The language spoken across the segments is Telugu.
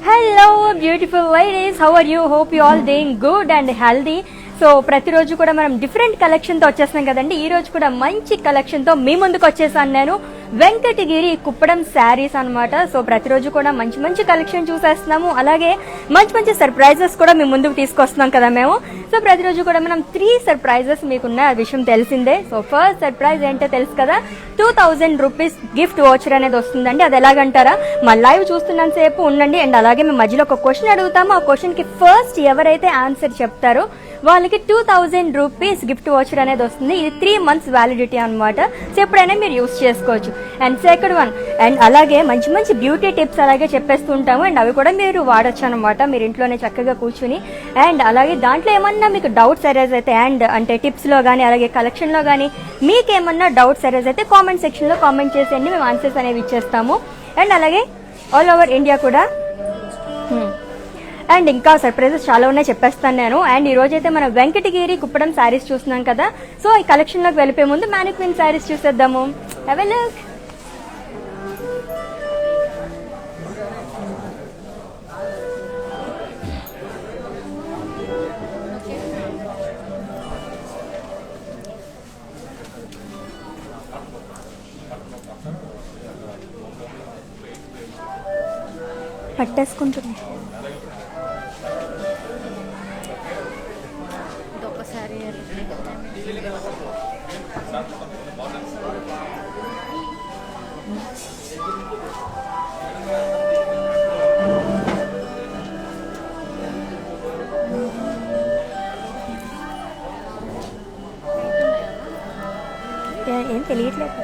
Hello beautiful ladies, how are you? Hope you all doing good and healthy. So ప్రతిరోజు కూడా మనం డిఫరెంట్ కలెక్షన్తో వచ్చేస్తున్నాం కదండి. ఈ రోజు కూడా మంచి కలెక్షన్తో మీ ముందుకు వచ్చేసాను నేను. వెంకటగిరి కుప్పడం శారీస్ అనమాట. సో ప్రతిరోజు కూడా మంచి మంచి కలెక్షన్ చూసేస్తున్నాము, అలాగే మంచి మంచి సర్ప్రైజెస్ కూడా మీ ముందుకు తీసుకొస్తున్నాం కదా మేము. సో ప్రతిరోజు కూడా మనం 3 సర్ప్రైజెస్ మీకున్న విషయం తెలిసిందే. సో ఫస్ట్ సర్ప్రైజ్ ఏంటో తెలుసు కదా, 2000 రూపీస్ గిఫ్ట్ వాచర్ అనేది వస్తుందండి. అది ఎలాగంటారా, మా లైవ్ చూస్తున్నంత సేపు ఉండండి. అండ్ అలాగే మేము మధ్యలో ఒక క్వశ్చన్ అడుగుతాము. ఆ క్వశ్చన్ కి ఫస్ట్ ఎవరైతే ఆన్సర్ చెప్తారో వాళ్ళకి 2000 రూపీస్ గిఫ్ట్ వాచర్ అనేది వస్తుంది. ఇది 3 months వ్యాలిడిటీ అనమాట. సో ఎప్పుడైనా మీరు యూస్ చేసుకోవచ్చు. అండ్ సెకండ్ వన్, అండ్ అలాగే మంచి మంచి బ్యూటీ టిప్స్ అలాగే చెప్పేస్తూ ఉంటాము. అండ్ అవి కూడా మీరు వాడచ్చు అనమాట, మీరు ఇంట్లోనే చక్కగా కూర్చుని. అండ్ అలాగే దాంట్లో ఏమన్నా మీకు డౌట్స్ అరైజ్ అయితే, అండ్ అంటే టిప్స్ లో కానీ అలాగే కలెక్షన్ లో కానీ మీకేమన్నా డౌట్స్ అరైజ్ అయితే కామెంట్ సెక్షన్ లో కామెంట్ చేసేయండి, మేము ఆన్సర్స్ అనేవి ఇచ్చేస్తాము. అండ్ అలాగే ఆల్ ఓవర్ ఇండియా కూడా. అండ్ ఇంకా సర్ప్రైజెస్ చాలా ఉన్నాయి, చెప్పేస్తాను నేను. అండ్ ఈ రోజైతే మనం వెంకటగిరి కుప్పడం శారీస్ చూస్తున్నాం కదా. సో ఈ కలెక్షన్ లోకి వెళ్ళిపోయే ముందు మ్యానిక్విన్ శారీస్ చూసేద్దాము. Have a look. పట్టేసుకుంటున్నా ఏం తెలియట్లేదు.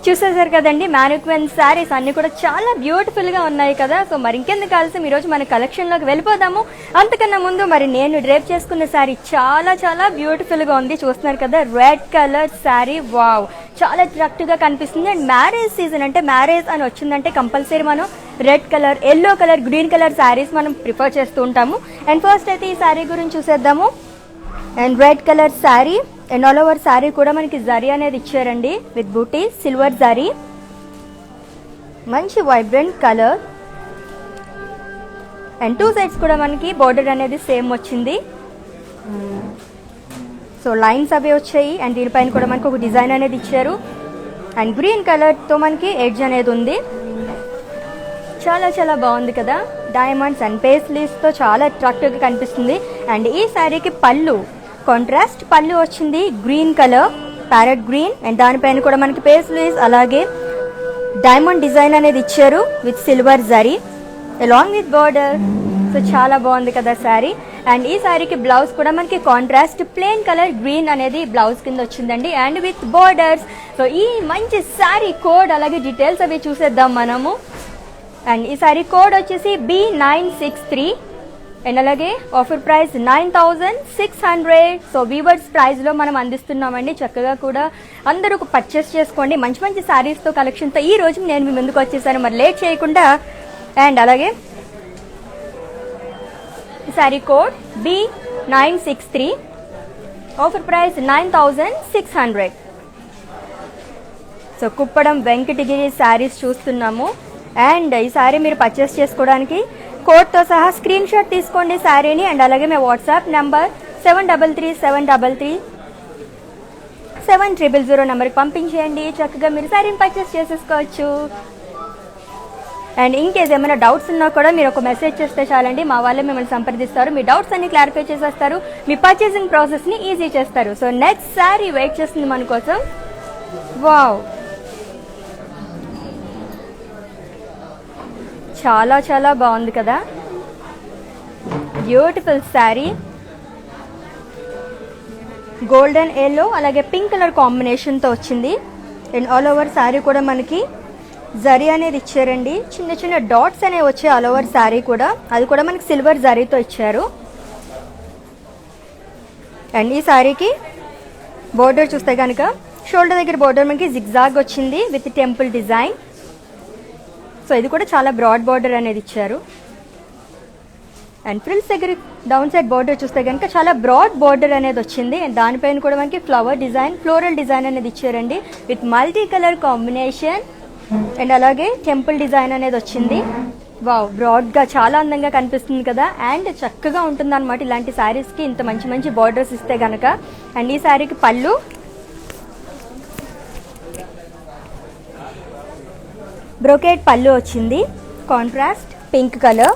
చూసేసారు కదండి, మ్యానిక్విన్ శారీస్ అన్ని కూడా చాలా బ్యూటిఫుల్ గా ఉన్నాయి కదా. సో మరి ఇంకెందుకు ఆలస్యం, ఈ రోజు మన కలెక్షన్ లోకి వెళ్ళిపోదాము. అంతకన్నా ముందు మరి నేను డ్రేప్ చేసుకున్న శారీ చాలా చాలా బ్యూటిఫుల్ గా ఉంది. చూస్తున్నారు కదా, రెడ్ కలర్ శారీ. వావ్, చాలా అట్రాక్టివ్ గా కనిపిస్తుంది. అండ్ మ్యారేజ్ సీజన్ అంటే, మ్యారేజ్ అని వచ్చిందంటే కంపల్సరీ మనం red colour, yellow colour, green colour saris మనం ప్రిఫర్ చేస్తూ ఉంటాము. అండ్ ఫస్ట్ అయితే ఈ శారీ గురించి చూసేద్దాము. And red colour sari, and all over sari కూడా మనకి జరీ అనేది ఇచ్చారండి విత్ బూటీ, సిల్వర్ జరీ. మంచి వైబ్రెంట్ కలర్. అండ్ 2 సైడ్స్ కూడా మనకి బోర్డర్ అనేది సేమ్ వచ్చింది. సో లైన్స్ అవి వచ్చాయి. అండ్ దీనిపైన కూడా మనకి ఒక డిజైన్ అనేది ఇచ్చారు. అండ్ గ్రీన్ కలర్ తో మనకి ఎడ్జ్ అనేది ఉంది. చాలా చాలా బాగుంది కదా. డైమండ్స్ అండ్ పేస్లీస్ తో చాలా అట్రాక్టివ్ గా కనిపిస్తుంది. అండ్ ఈ శారీకి పళ్ళు కాంట్రాస్ట్ పళ్ళు వచ్చింది, green colour, parrot green. And దానిపైన కూడా మనకి పేస్లీస్ అలాగే డైమండ్ డిజైన్ అనేది ఇచ్చారు with silver zari along with border. So చాలా బాగుంది కదా శారీ. అండ్ ఈ శారీకి బ్లౌజ్ కూడా మనకి కాంట్రాస్ట్ ప్లెయిన్ కలర్ గ్రీన్ అనేది బ్లౌజ్ కింద వచ్చిందండి, అండ్ విత్ బోర్డర్స్. సో ఈ మంచి శారీ కోడ్ అలాగే డీటెయిల్స్ అవి చూసేద్దాం మనము. అండ్ ఈ శారీ కోడ్ వచ్చేసి B963. అండ్ అలాగే offer price 9600. So weavers price లో మనం అందిస్తున్నామండి. చక్కగా కూడా అందరూ పర్చేస్ చేసుకోండి. మంచి మంచి శారీస్ తో కలెక్షన్ తో ఈ రోజు నేను మీ ముందుకు వచ్చేసాను, మరి లేట్ చేయకుండా. అండ్ అలాగే sari code B963, offer price 9600. So Kuppadam Venkatagiri saris చూస్తున్నాము. అండ్ ఈ శారీ మీరు పర్చేస్ చేసుకోవడానికి కోడ్తో సహా స్క్రీన్ షాట్ తీసుకోండి శారీని. అండ్ అలాగే మీ వాట్సాప్ నెంబర్ 7337337000 నెంబర్కి పంపించేయండి. చక్కగా మీరు శారీని పర్చేస్ చేసేసుకోవచ్చు. అండ్ ఇన్ కేస్ ఏమైనా డౌట్స్ ఉన్నా కూడా మీరు ఒక మెసేజ్ చేస్తే చాలండి, మా వాళ్ళే మిమ్మల్ని సంప్రదిస్తారు, మీ డౌట్స్ అన్ని క్లారిఫై చేసేస్తారు, మీ పర్చేసింగ్ ప్రాసెస్ని ఈజీ చేస్తారు. సో నెక్స్ట్ శారీ వెయిట్ చేస్తుంది మన కోసం. వావ్, చాలా చాలా బాగుంది కదా, బ్యూటిఫుల్ శారీ. గోల్డెన్ ఎల్లో అలాగే పింక్ కలర్ కాంబినేషన్తో వచ్చింది. అండ్ ఆల్ ఓవర్ శారీ కూడా మనకి జరీ అనేది ఇచ్చారండి, చిన్న చిన్న డాట్స్ అనేవి వచ్చాయి ఆల్ ఓవర్ శారీ కూడా, అది కూడా మనకి సిల్వర్ జరీతో ఇచ్చారు. అండ్ ఈ శారీకి బోర్డర్ చూస్తే కనుక షోల్డర్ దగ్గర బోర్డర్ మనకి జిగ్జాగ్ వచ్చింది విత్ టెంపుల్ డిజైన్. సో ఇది కూడా చాలా బ్రాడ్ బోర్డర్ అనేది ఇచ్చారు. అండ్ ఫ్రిల్స్ దగ్గర డౌన్ సైడ్ బోర్డర్ చూస్తే కనుక చాలా బ్రాడ్ బోర్డర్ అనేది వచ్చింది. అండ్ దానిపైన కూడా మనకి ఫ్లవర్ డిజైన్, ఫ్లోరల్ డిజైన్ అనేది ఇచ్చారండి with multi colour combination. And అలాగే టెంపుల్ డిజైన్ అనేది వచ్చింది. వావ్, బ్రాడ్గా చాలా అందంగా కనిపిస్తుంది కదా, అండ్ చక్కగా ఉంటుంది అనమాట ఇలాంటి శారీస్కి ఇంత మంచి మంచి బార్డర్స్ ఇస్తే కనుక. అండ్ ఈ శారీకి పళ్ళు, బ్రోకేట్ పళ్ళు వచ్చింది, contrast pink colour.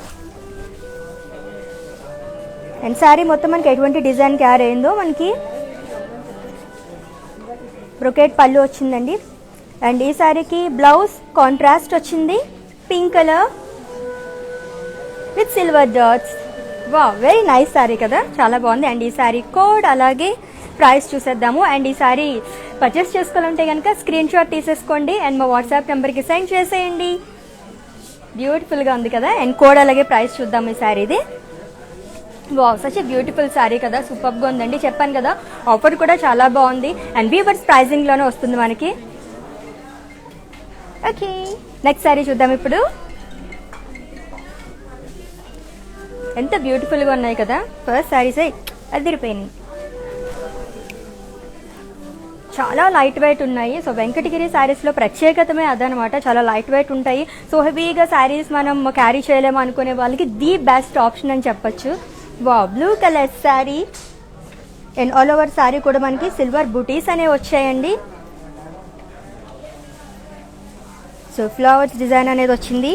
And sari మొత్తం మనకి ఎటువంటి డిజైన్ క్యారీ అయిందో మనకి బ్రోకేట్ పళ్ళు వచ్చిందండి. అండ్ ఈ శారీకి బ్లౌజ్ కాంట్రాస్ట్ వచ్చింది, pink colour with silver dots. వా, వెరీ నైస్ శారీ కదా, చాలా బాగుంది. అండ్ ఈ శారీ కోడ్ అలాగే ప్రైస్ చూసేద్దాము. అండ్ ఈ శారీ పర్చేస్ చేసుకోవాలంటే కనుక స్క్రీన్ షాట్ తీసేసుకోండి అండ్ మా వాట్సాప్ నెంబర్కి సెండ్ చేసేయండి. బ్యూటిఫుల్గా ఉంది కదా. అండ్ కోడ్ అలాగే ప్రైస్ చూద్దాం ఈ శారీది. Wow, such a beautiful sari కదా, సూపర్గా ఉందండి. చెప్పాను కదా, ఆఫర్ కూడా చాలా బాగుంది అండ్ వీవర్స్ ప్రైజింగ్లోనే వస్తుంది మనకి. ఓకే, నెక్స్ట్ శారీ చూద్దాం ఇప్పుడు. ఎంత బ్యూటిఫుల్గా ఉన్నాయి కదా, ఫస్ట్ శారీస్ అదిరిపోయినాయి, చాలా లైట్ వెయిట్ ఉన్నాయి. సో వెంకటగిరి శారీస్లో ప్రత్యేకతమే అదనమాట, చాలా లైట్ వెయిట్ ఉంటాయి. సో హెవీగా శారీస్ మనం క్యారీ చేయలేము అనుకునే వాళ్ళకి ది బెస్ట్ ఆప్షన్ అని చెప్పొచ్చు. వా, blue colour sari and all over sari కూడా మనకి సిల్వర్ బుటీస్ అనేవి వచ్చాయండి. సో ఫ్లవర్స్ డిజైన్ అనేది వచ్చింది.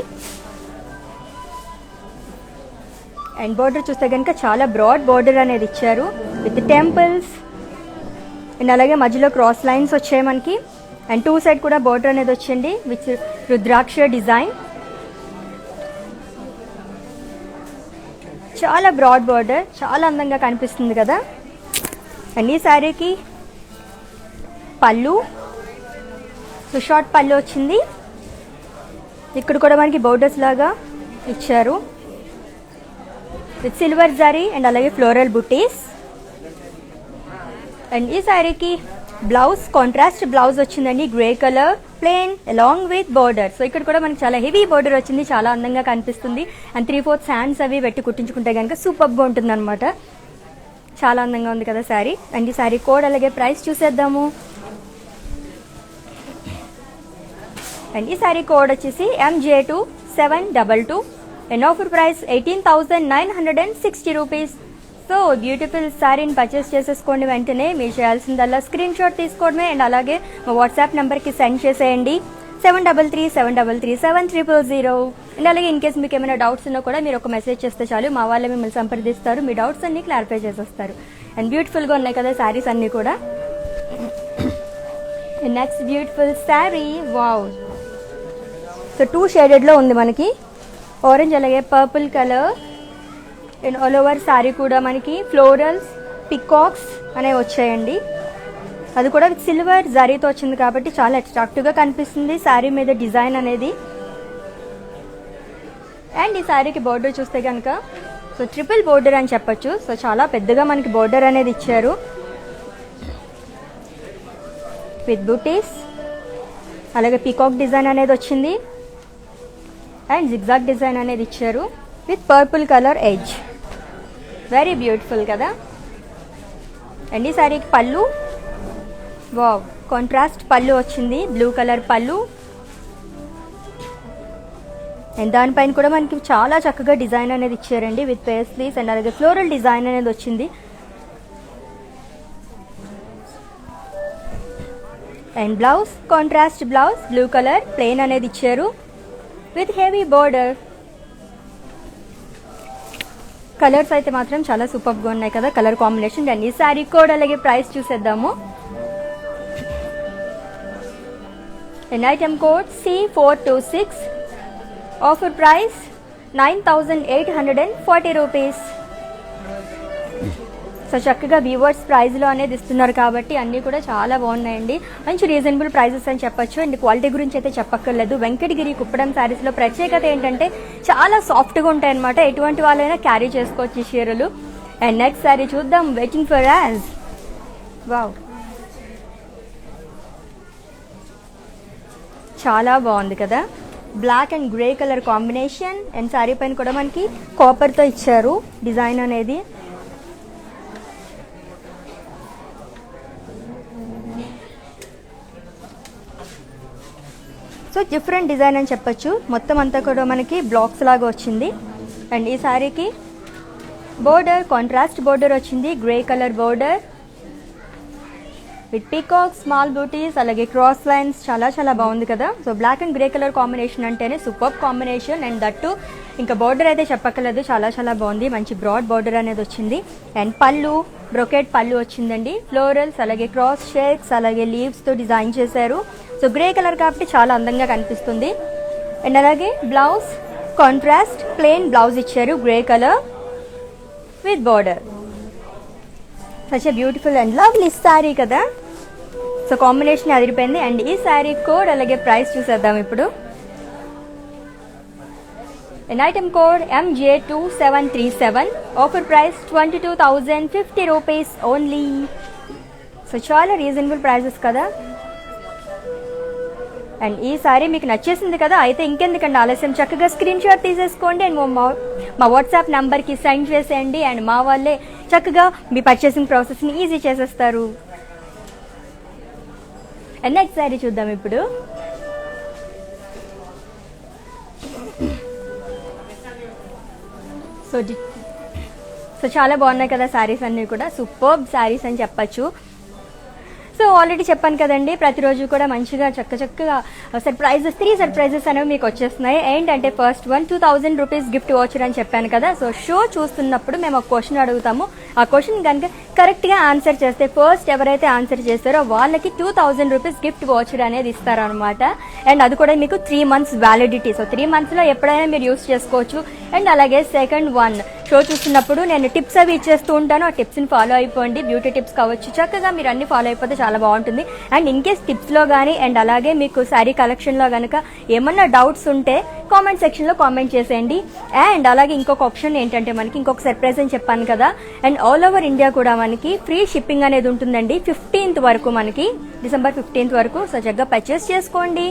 అండ్ బోర్డర్ చూస్తే కనుక చాలా బ్రాడ్ బోర్డర్ అనేది ఇచ్చారు విత్ టెంపుల్స్. అండ్ అలాగే మధ్యలో క్రాస్ లైన్స్ వచ్చాయి మనకి. అండ్ టూ సైడ్ కూడా బోర్డర్ అనేది వచ్చింది విత్ రుద్రాక్ష డిజైన్. చాలా బ్రాడ్ బోర్డర్, చాలా అందంగా కనిపిస్తుంది కదా. అండ్ ఈ శారీకి పళ్ళు, సో షార్ట్ పళ్ళు వచ్చింది. ఇక్కడ కూడా మనకి బోర్డర్స్ లాగా ఇచ్చారు విత్ సిల్వర్ జరీ అండ్ అలాగే ఫ్లోరల్ బుటీస్. అండ్ ఈ శారీకి బ్లౌజ్ కాంట్రాస్ట్ బ్లౌజ్ వచ్చిందండి, grey colour plain along with border. So ఇక్కడ కూడా మనకి చాలా హెవీ బోర్డర్ వచ్చింది, చాలా అందంగా కనిపిస్తుంది. అండ్ 3/4 హ్యాండ్స్ అవి పెట్టి కుట్టించుకుంటే కనుక సూపర్గా ఉంటుంది అనమాట. చాలా అందంగా ఉంది కదా శారీ. అండ్ ఈ శారీ కోడ్ అలాగే ప్రైస్ చూసేద్దాము. అండ్ ఈ శారీ కోడ్ వచ్చేసి MJ2722 and offer price 18,960 rupees. So beautiful శారీని పర్చేస్ చేసేసుకోండి. వెంటనే మీరు చేయాల్సిందల్లా స్క్రీన్ షాట్ తీసుకోవడమే అండ్ అలాగే మా వాట్సాప్ నెంబర్కి సెండ్ చేసేయండి 7337337000. అండ్ అలాగే ఇన్ కేస్ మీకు ఏమైనా డౌట్స్ ఉన్నా కూడా మీరు ఒక మెసేజ్ చేస్తే చాలు, మా వాళ్ళే మిమ్మల్ని సంప్రదిస్తారు, మీ డౌట్స్ అన్ని క్లారిఫై చేసేస్తారు. అండ్ బ్యూటిఫుల్గా ఉన్నాయి కదా శారీస్ అన్నీ కూడా. Next beautiful sari, wow, so 2 షేడెడ్లో ఉంది మనకి, ఆరెంజ్ అలాగే purple colour. And all over sari కూడా మనకి ఫ్లోరల్స్, పికాక్స్ అనేవి వచ్చాయండి. అది కూడా సిల్వర్ జరీతో వచ్చింది కాబట్టి చాలా అట్రాక్టివ్గా కనిపిస్తుంది శారీ మీద డిజైన్ అనేది. అండ్ ఈ శారీకి బోర్డర్ చూస్తే కనుక సో ట్రిపుల్ బోర్డర్ అని చెప్పొచ్చు. సో చాలా పెద్దగా మనకి బోర్డర్ అనేది ఇచ్చారు విత్ బూటీస్, అలాగే పీకాక్ డిజైన్ అనేది వచ్చింది అండ్ జిగ్జాగ్ డిజైన్ అనేది ఇచ్చారు with purple colour edge. Very beautiful కదా. అండ్ ఈ శారీకి పళ్ళు, వావ్, కాంట్రాస్ట్ పళ్ళు వచ్చింది, బ్లూ కలర్ పళ్ళు. అండ్ దానిపైన కూడా మనకి చాలా చక్కగా డిజైన్ అనేది ఇచ్చారండి విత్ పేస్లీస్ అండ్ అలాగే ఫ్లోరల్ డిజైన్ అనేది వచ్చింది. And blouse contrast blouse, blue colour plain అనేది ఇచ్చారు విత్ హెవీ బోర్డర్. కలర్స్ అయితే మాత్రం చాలా సూపర్గా ఉన్నాయి కదా, కలర్ కాంబినేషన్. అండ్ ఈ శారీ కోడ్ అలాగే ప్రైస్ చూసేద్దాము. And item code C426. Offer price 9,840 rupees. So చక్కగా వ్యూవర్స్ ప్రైస్లో అనేది ఇస్తున్నారు కాబట్టి అన్నీ కూడా చాలా బాగున్నాయండి. మంచి రీజనబుల్ ప్రైజెస్ అని చెప్పొచ్చు. అండ్ క్వాలిటీ గురించి అయితే చెప్పక్కర్లేదు. వెంకటగిరి కుప్పడం శారీస్లో ప్రత్యేకత ఏంటంటే చాలా సాఫ్ట్గా ఉంటాయి అనమాట. ఎటువంటి వాళ్ళైనా క్యారీ చేసుకోవచ్చు ఈ చీరలు. అండ్ నెక్స్ట్ శారీ చూద్దాం. Waiting for as. వావ్, చాలా బాగుంది కదా, black and grey colour combination. And sari పైన కూడా మనకి కాపర్తో ఇచ్చారు డిజైన్ అనేది. సో డిఫరెంట్ డిజైన్ అని చెప్పొచ్చు. మొత్తం అంతా కూడా మనకి బ్లాక్స్ లాగా వచ్చింది. అండ్ ఈ శారీకి బోర్డర్ కాంట్రాస్ట్ బోర్డర్ వచ్చింది, grey colour border with peacock small booties అలాగే క్రాస్ లైన్స్. చాలా చాలా బాగుంది కదా. So black and grey colour combination అంటేనే సూపర్ కాంబినేషన్. అండ్ దట్టు ఇంకా బోర్డర్ అయితే చెప్పక్కర్లేదు, చాలా చాలా బాగుంది. మంచి బ్రాడ్ బోర్డర్ అనేది వచ్చింది. అండ్ పళ్ళు బ్రొకెట్ పళ్ళు వచ్చిందండి. ఫ్లోరల్స్ అలాగే క్రాస్ షేక్స్ అలాగే లీవ్స్తో డిజైన్ చేశారు. సో గ్రే కలర్ కాబట్టి చాలా అందంగా కనిపిస్తుంది. అండ్ అలాగే బ్లౌజ్ కాంట్రాస్ట్ ప్లెయిన్ బ్లౌజ్ ఇచ్చారు, grey colour with border. Such a beautiful and lovely sari కదా. సో కాంబినేషన్ అదిరిపోయింది. అండ్ ఈ శారీ కోడ్ అలాగే ప్రైస్ చూసేద్దాం ఇప్పుడు. And item code MJ2737. Offer price 22,050 rupees only. So చాలా రీజనబుల్ ప్రైజెస్ కదా. అండ్ ఈ సారీ మీకు నచ్చేసింది కదా, అయితే ఇంకెందుకండి ఆలస్యం, చక్కగా స్క్రీన్ షాట్ తీసేసుకోండి. అండ్ మా వాట్సాప్ నెంబర్కి సెండ్ చేసేయండి. అండ్ మా వాళ్ళే చక్కగా మీ పర్చేసింగ్ ప్రాసెస్ని ఈజీ చేసేస్తారు. అండ్ నెక్స్ట్ సారీ చూద్దాం ఇప్పుడు. సో చాలా బాగున్నాయి కదా శారీస్ అన్నీ కూడా, సూపర్బ్ శారీస్ అని చెప్పచ్చు. సో ఆల్రెడీ చెప్పాను కదండి, ప్రతిరోజు కూడా మంచిగా చక్కగా సర్ప్రైజెస్ 3 సర్ప్రైజెస్ అనేవి మీకు వచ్చేస్తున్నాయి. ఏంటంటే first one 2,000 rupees gift voucher అని చెప్పాను కదా. సో షో చూస్తున్నప్పుడు మేము ఒక క్వశ్చన్ అడుగుతాము. ఆ క్వశ్చన్ కనుక కరెక్ట్గా ఆన్సర్ చేస్తే ఫస్ట్ ఎవరైతే ఆన్సర్ చేస్తారో వాళ్ళకి 2,000 రూపీస్ గిఫ్ట్ వాచర్ అనేది ఇస్తారనమాట. అండ్ అది కూడా మీకు 3 months వ్యాలిడిటీ. సో 3 monthsలో ఎప్పుడైనా మీరు యూస్ చేసుకోవచ్చు. అండ్ అలాగే సెకండ్ వన్, షో చూస్తున్నప్పుడు నేను టిప్స్ అవి ఇచ్చేస్తూ ఉంటాను. ఆ టిప్స్ని ఫాలో అయిపోండి. బ్యూటీ టిప్స్ కావచ్చు, చక్కగా మీరు అన్ని ఫాలో అయిపోతే చాలా బాగుంటుంది. అండ్ ఇన్ కేస్ టిప్స్లో కానీ అండ్ అలాగే మీకు శారీ కలెక్షన్లో కనుక ఏమన్నా డౌట్స్ ఉంటే కామెంట్ సెక్షన్లో కామెంట్ చేసేయండి. అండ్ అలాగే ఇంకొక ఆప్షన్ ఏంటంటే మనకి ఇంకొక సర్ప్రైజ్ అని చెప్పాను కదా. అండ్ ఆల్ ఓవర్ ఇండియా కూడా మనకి ఫ్రీ షిప్పింగ్ అనేది ఉంటుందండి 15th వరకు, మనకి December 15th వరకు. సో చక్కగా పర్చేస్ చేసుకోండి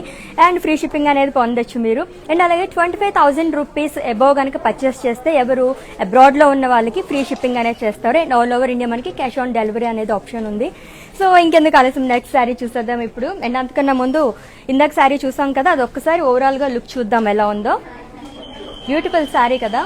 అండ్ ఫ్రీ షిప్పింగ్ అనేది పొందొచ్చు మీరు. అండ్ అలాగే 25,000 రూపీస్ అబోవ్ కనుక పర్చేస్ చేస్తే ఎవరు అబ్రాడ్లో ఉన్న వాళ్ళకి ఫ్రీ షిప్పింగ్ అనేది చేస్తారు. అండ్ ఆల్ ఓవర్ ఇండియా మనకి క్యాష్ ఆన్ డెలివరీ అనేది ఆప్షన్ ఉంది. సో ఇంకెందుకు ఆలస్యం, నెక్స్ట్ శారీ చూసేద్దాం ఇప్పుడు. అండ్ అంతకన్నా ముందు ఇందాక శారీ చూసాం కదా, అది ఒక్కసారి ఓవరాల్గా లుక్ చూద్దాం ఎలా ఉందో. బ్యూటిఫుల్ శారీ కదా.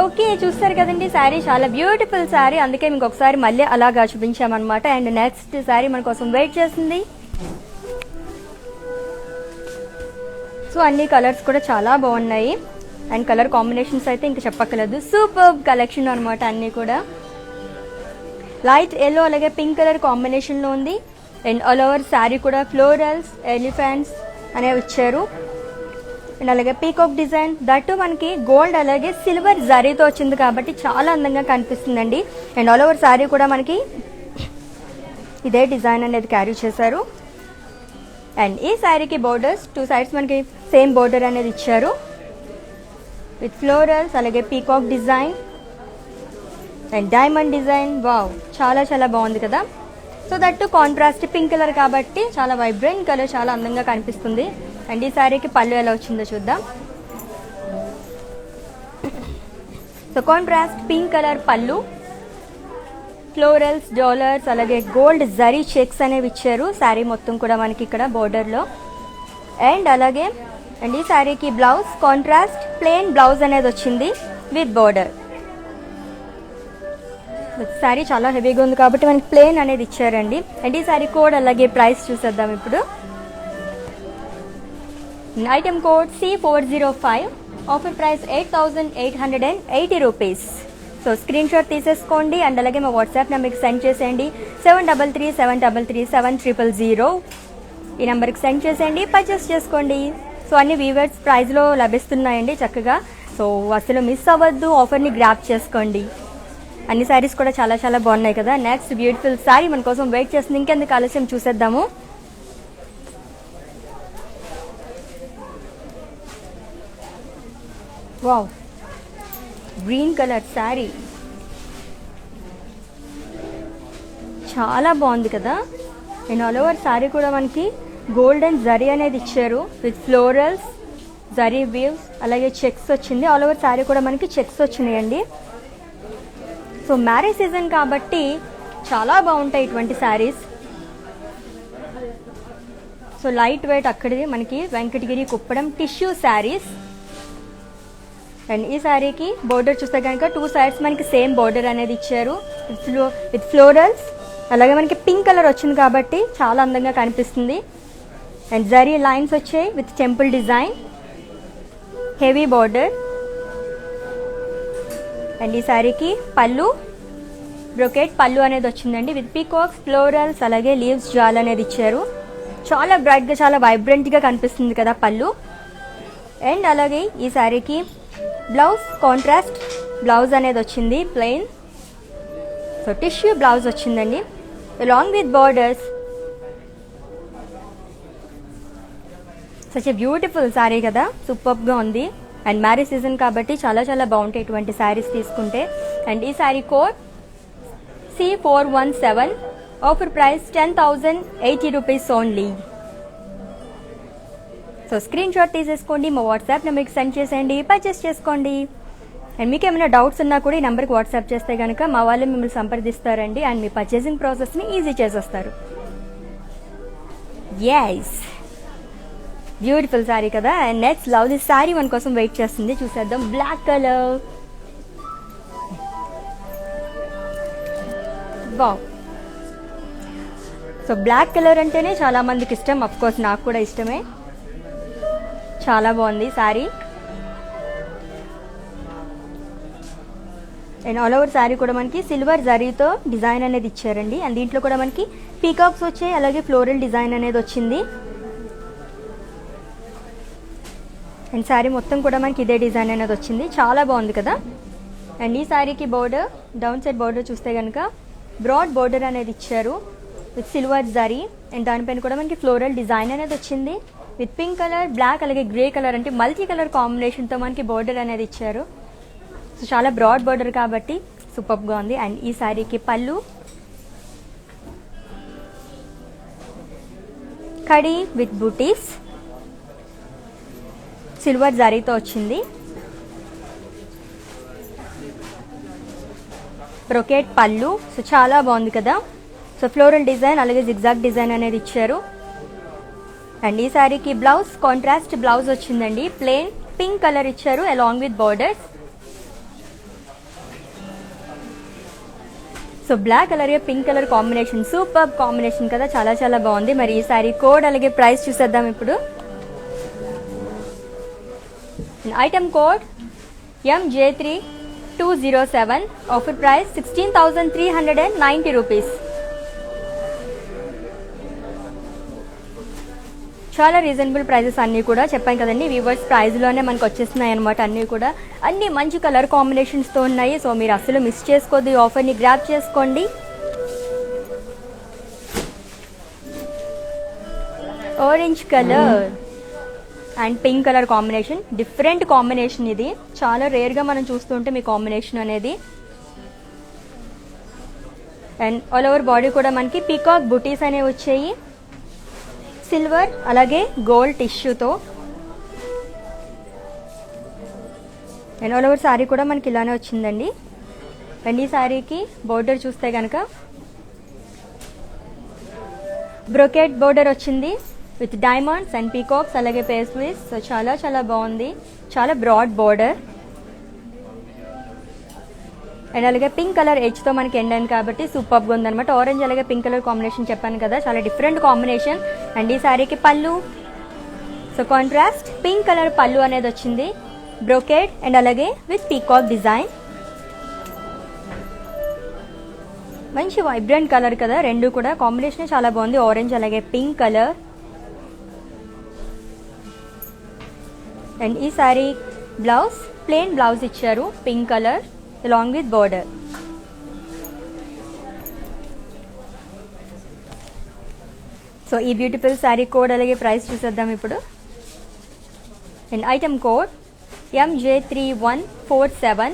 ఓకే, చూస్తారు కదండి శారీ చాలా బ్యూటిఫుల్ శారీ. అందుకే మీకు ఒకసారి మళ్ళీ అలాగా చూపించామన్నమాట. అండ్ నెక్స్ట్ శారీ మన కోసం వెయిట్ చేస్తుంది. సో అన్ని కలర్స్ కూడా చాలా బాగున్నాయి. అండ్ కలర్ కాంబినేషన్స్ అయితే ఇంకా చెప్పక్కర్లేదు, సూపర్ కలెక్షన్ అనమాట. అన్నీ కూడా లైట్ ఎల్లో అలాగే పింక్ కలర్ కాంబినేషన్లో ఉంది. అండ్ ఆల్ ఓవర్ శారీ కూడా ఫ్లోరల్స్ ఎలిఫెంట్స్ అనేవి ఇచ్చారు. అండ్ అలాగే పీకాక్ డిజైన్, దట్టు మనకి గోల్డ్ అలాగే సిల్వర్ జరీతో వచ్చింది కాబట్టి చాలా అందంగా కనిపిస్తుందండి. అండ్ ఆల్ ఓవర్ శారీ కూడా మనకి ఇదే డిజైన్ అనేది క్యారీ చేశారు. అండ్ ఈ శారీకి బోర్డర్స్ 2 sides మనకి సేమ్ బోర్డర్ అనేది ఇచ్చారు విత్ ఫ్లోరల్స్ అలాగే peacock design and diamond design. Wow, చాలా చాలా బాగుంది కదా. So that contrast pink colour కాబట్టి చాలా వైబ్రెంట్ కలర్, చాలా అందంగా కనిపిస్తుంది. అండ్ ఈ శారీకి పళ్ళు ఎలా వచ్చిందో చూద్దాం. సో కాంట్రాస్ట్ పింక్ కలర్ పళ్ళు, ఫ్లోరల్స్, డాలర్స్, అలాగే గోల్డ్ జరీ చెక్స్ అనేవి ఇచ్చారు శారీ మొత్తం కూడా మనకి ఇక్కడ బోర్డర్లో. అండ్ అలాగే అండ్ ఈ శారీకి బ్లౌజ్ కాంట్రాస్ట్ ప్లెయిన్ బ్లౌజ్ అనేది వచ్చింది విత్ బోర్డర్. శారీ చాలా హెవీగా ఉంది కాబట్టి మనకి ప్లెయిన్ అనేది ఇచ్చారండి. అండ్ ఈ శారీ కోడ్ అలాగే ప్రైస్ చూసేద్దాం ఇప్పుడు. Item code C405, offer price 8,880 rupees. So screen shot తీసేసుకోండి అండ్ అలాగే మా వాట్సాప్ నెంబర్కి సెండ్ చేసేయండి. 7337337000 ఈ నెంబర్కి సెండ్ చేసేయండి, పర్చేస్ చేసుకోండి. సో అన్ని వీవర్స్ ప్రైస్లో లభిస్తున్నాయండి చక్కగా. సో అసలు మిస్ అవ్వద్దు, ఆఫర్ని గ్రాప్ చేసుకోండి. అన్ని శారీస్ కూడా చాలా చాలా బాగున్నాయి కదా. నెక్స్ట్ బ్యూటిఫుల్ శారీ మన కోసం వెయిట్ చేస్తుంది. ఇంకెందుకు ఆలస్యం చూసేద్దాము. వావ్, గ్రీన్ కలర్ శారీ చాలా బాగుంది కదా. అండ్ ఆల్ ఓవర్ శారీ కూడా మనకి గోల్డెన్ జరీ అనేది ఇచ్చారు విత్ ఫ్లోరల్స్, జరీ వీవ్స్, అలాగే చెక్స్ వచ్చింది. ఆల్ ఓవర్ శారీ కూడా మనకి చెక్స్ వచ్చినాయండి. సో మ్యారేజ్ సీజన్ కాబట్టి చాలా బాగుంటాయి ఇటువంటి శారీస్. సో లైట్ వెయిట్ అక్కడిది మనకి వెంకటగిరి కుప్పడం టిష్యూ శారీస్. అండ్ ఈ శారీకి బోర్డర్ చూస్తే కనుక 2 సైడ్స్ మనకి సేమ్ బోర్డర్ అనేది ఇచ్చారు విత్ ఫ్లోరల్స్. అలాగే మనకి పింక్ కలర్ వచ్చింది కాబట్టి చాలా అందంగా కనిపిస్తుంది. అండ్ జరీ లైన్స్ వచ్చాయి with temple design, heavy border. And ఈ శారీకి పళ్ళు బ్రొకెట్ పళ్ళు అనేది వచ్చిందండి విత్ పీకాక్స్, ఫ్లోరల్స్, అలాగే లీవ్స్ జాల్ అనేది ఇచ్చారు. చాలా బ్రైట్గా చాలా వైబ్రెంట్గా కనిపిస్తుంది కదా పళ్ళు. అండ్ అలాగే ఈ శారీకి బ్లౌజ్ కాంట్రాస్ట్ బ్లౌజ్ అనేది వచ్చింది ప్లెయిన్. సో టిష్యూ బ్లౌజ్ వచ్చిందండి along with borders. Such a beautiful sari కదా, సూపర్గా ఉంది. అండ్ మ్యారేజ్ సీజన్ కాబట్టి చాలా చాలా బాగుంటాయి ఇటువంటి శారీస్ తీసుకుంటే. అండ్ ఈ sari code C417, offer price 10,080 rupees only. So screen shot తీసేసుకోండి, మా వాట్సాప్ నెంబర్కి సెండ్ చేసేయండి, పర్చేస్ చేసుకోండి. అండ్ మీకు ఏమైనా డౌట్స్ ఉన్నా కూడా ఈ నెంబర్కి వాట్సాప్ చేస్తే కనుక మా వాళ్ళు మిమ్మల్ని సంప్రదిస్తారండి. అండ్ మీ పర్చేసింగ్ ప్రాసెస్ని ఈజీ చేసేస్తారు. ఎస్, బ్యూటిఫుల్ శారీ కదా. అండ్ నెక్స్ట్ లవ్లీ శారీ మన కోసం వెయిట్ చేస్తుంది, చూసేద్దాం. Black colour, wow. So black colour అంటేనే చాలా మందికి ఇష్టం, అఫ్ కోర్స్ నాకు కూడా ఇష్టమే. చాలా బాగుంది sari. And all over sari కూడా మనకి సిల్వర్ జరీతో డిజైన్ అనేది ఇచ్చారండి. అండ్ దీంట్లో కూడా మనకి పీకాక్స్ వచ్చాయి, అలాగే ఫ్లోరల్ డిజైన్ అనేది వచ్చింది. అండ్ శారీ మొత్తం కూడా మనకి ఇదే డిజైన్ అనేది వచ్చింది, చాలా బాగుంది కదా. అండ్ ఈ శారీకి బోర్డర్ డౌన్ సైడ్ బోర్డర్ చూస్తే కనుక బ్రాడ్ బోర్డర్ అనేది ఇచ్చారు విత్ సిల్వర్ జరీ. అండ్ దానిపైన కూడా మనకి ఫ్లోరల్ డిజైన్ అనేది వచ్చింది విత్ పింక్ కలర్, బ్లాక్, అలాగే గ్రే కలర్, అంటే మల్టీ కలర్ కాంబినేషన్తో మనకి బోర్డర్ అనేది ఇచ్చారు. సో చాలా బ్రాడ్ బోర్డర్ కాబట్టి సూపర్గా ఉంది. అండ్ ఈ శారీకి పళ్ళు కడి విత్ బూటీస్, సిల్వర్ జరీతో వచ్చింది. బ్రొకెట్ పళ్ళు, సో చాలా బాగుంది కదా. సో ఫ్లోరల్ డిజైన్ అలాగే జిగ్జాగ్ డిజైన్ అనేది ఇచ్చారు. అండ్ ఈ శారీకి బ్లౌజ్ కాంట్రాస్ట్ బ్లౌజ్ వచ్చిందండి, ప్లెయిన్ పింక్ కలర్ ఇచ్చారు along with borders. So black colour pink colour combination super combination కదా, చాలా చాలా బాగుంది. మరి ఈ శారీ కోడ్ అలాగే ప్రైస్ చూసేద్దాం ఇప్పుడు. Item code MJ3207, offer price 16,390 rupees. చాలా రీజనబుల్ ప్రైజెస్ అన్నీ కూడా చెప్పాను కదండి, వీవర్స్ ప్రైస్లోనే మనకు వచ్చేస్తున్నాయి అనమాట. అన్నీ కూడా అన్ని మంచి కలర్ కాంబినేషన్స్తో ఉన్నాయి. సో మీరు అసలు మిస్ చేసుకోవద్దు, ఈ ఆఫర్ని గ్రాప్ చేసుకోండి. Orange colour and pink colour combination, different combination. ఇది చాలా రేర్గా మనం చూస్తుంటే మీ కాంబినేషన్ అనేది. అండ్ ఆల్ ఓవర్ బాడీ కూడా మనకి పీకాక్ బుటీస్ అనేవి వచ్చాయి. సిల్వర్ అలాగే గోల్డ్ టిష్యూతో. అండ్ ఆల్ ఓవర్ శారీ కూడా మనకి ఇలానే వచ్చిందండి. అండ్ ఈ శారీకి బోర్డర్ చూస్తే కనుక బ్రోకెట్ బోర్డర్ వచ్చింది విత్ డైమండ్స్ అండ్ పీకాక్స్ అలాగే పేస్ట్రీస్. సో చాలా చాలా బాగుంది, చాలా బ్రాడ్ బోర్డర్. అండ్ అలాగే పింక్ కలర్ ఎడ్జ్తో మనకి ఎండ్ అయింది కాబట్టి సూపర్గా ఉందన్నమాట. ఆరెంజ్ అలాగే పింక్ కలర్ కాంబినేషన్ చెప్పాను కదా, చాలా డిఫరెంట్ కాంబినేషన్. అండ్ ఈ శారీకి పళ్ళు, సో కాంట్రాస్ట్ పింక్ కలర్ పళ్ళు అనేది వచ్చింది, బ్రోకెట్ అండ్ అలాగే విత్ పీకాక్ డిజైన్. మంచి వైబ్రెంట్ కలర్ కదా, రెండు కూడా కాంబినేషన్ చాలా బాగుంది, ఆరెంజ్ అలాగే పింక్ కలర్. అండ్ ఈ శారీ బ్లౌజ్ ప్లెయిన్ బ్లౌజ్ ఇచ్చారు, pink colour along with border. So ఈ బ్యూటిఫుల్ శారీ కోడ్ అలాగే ప్రైస్ చూసేద్దాం ఇప్పుడు. And item code MJ3147,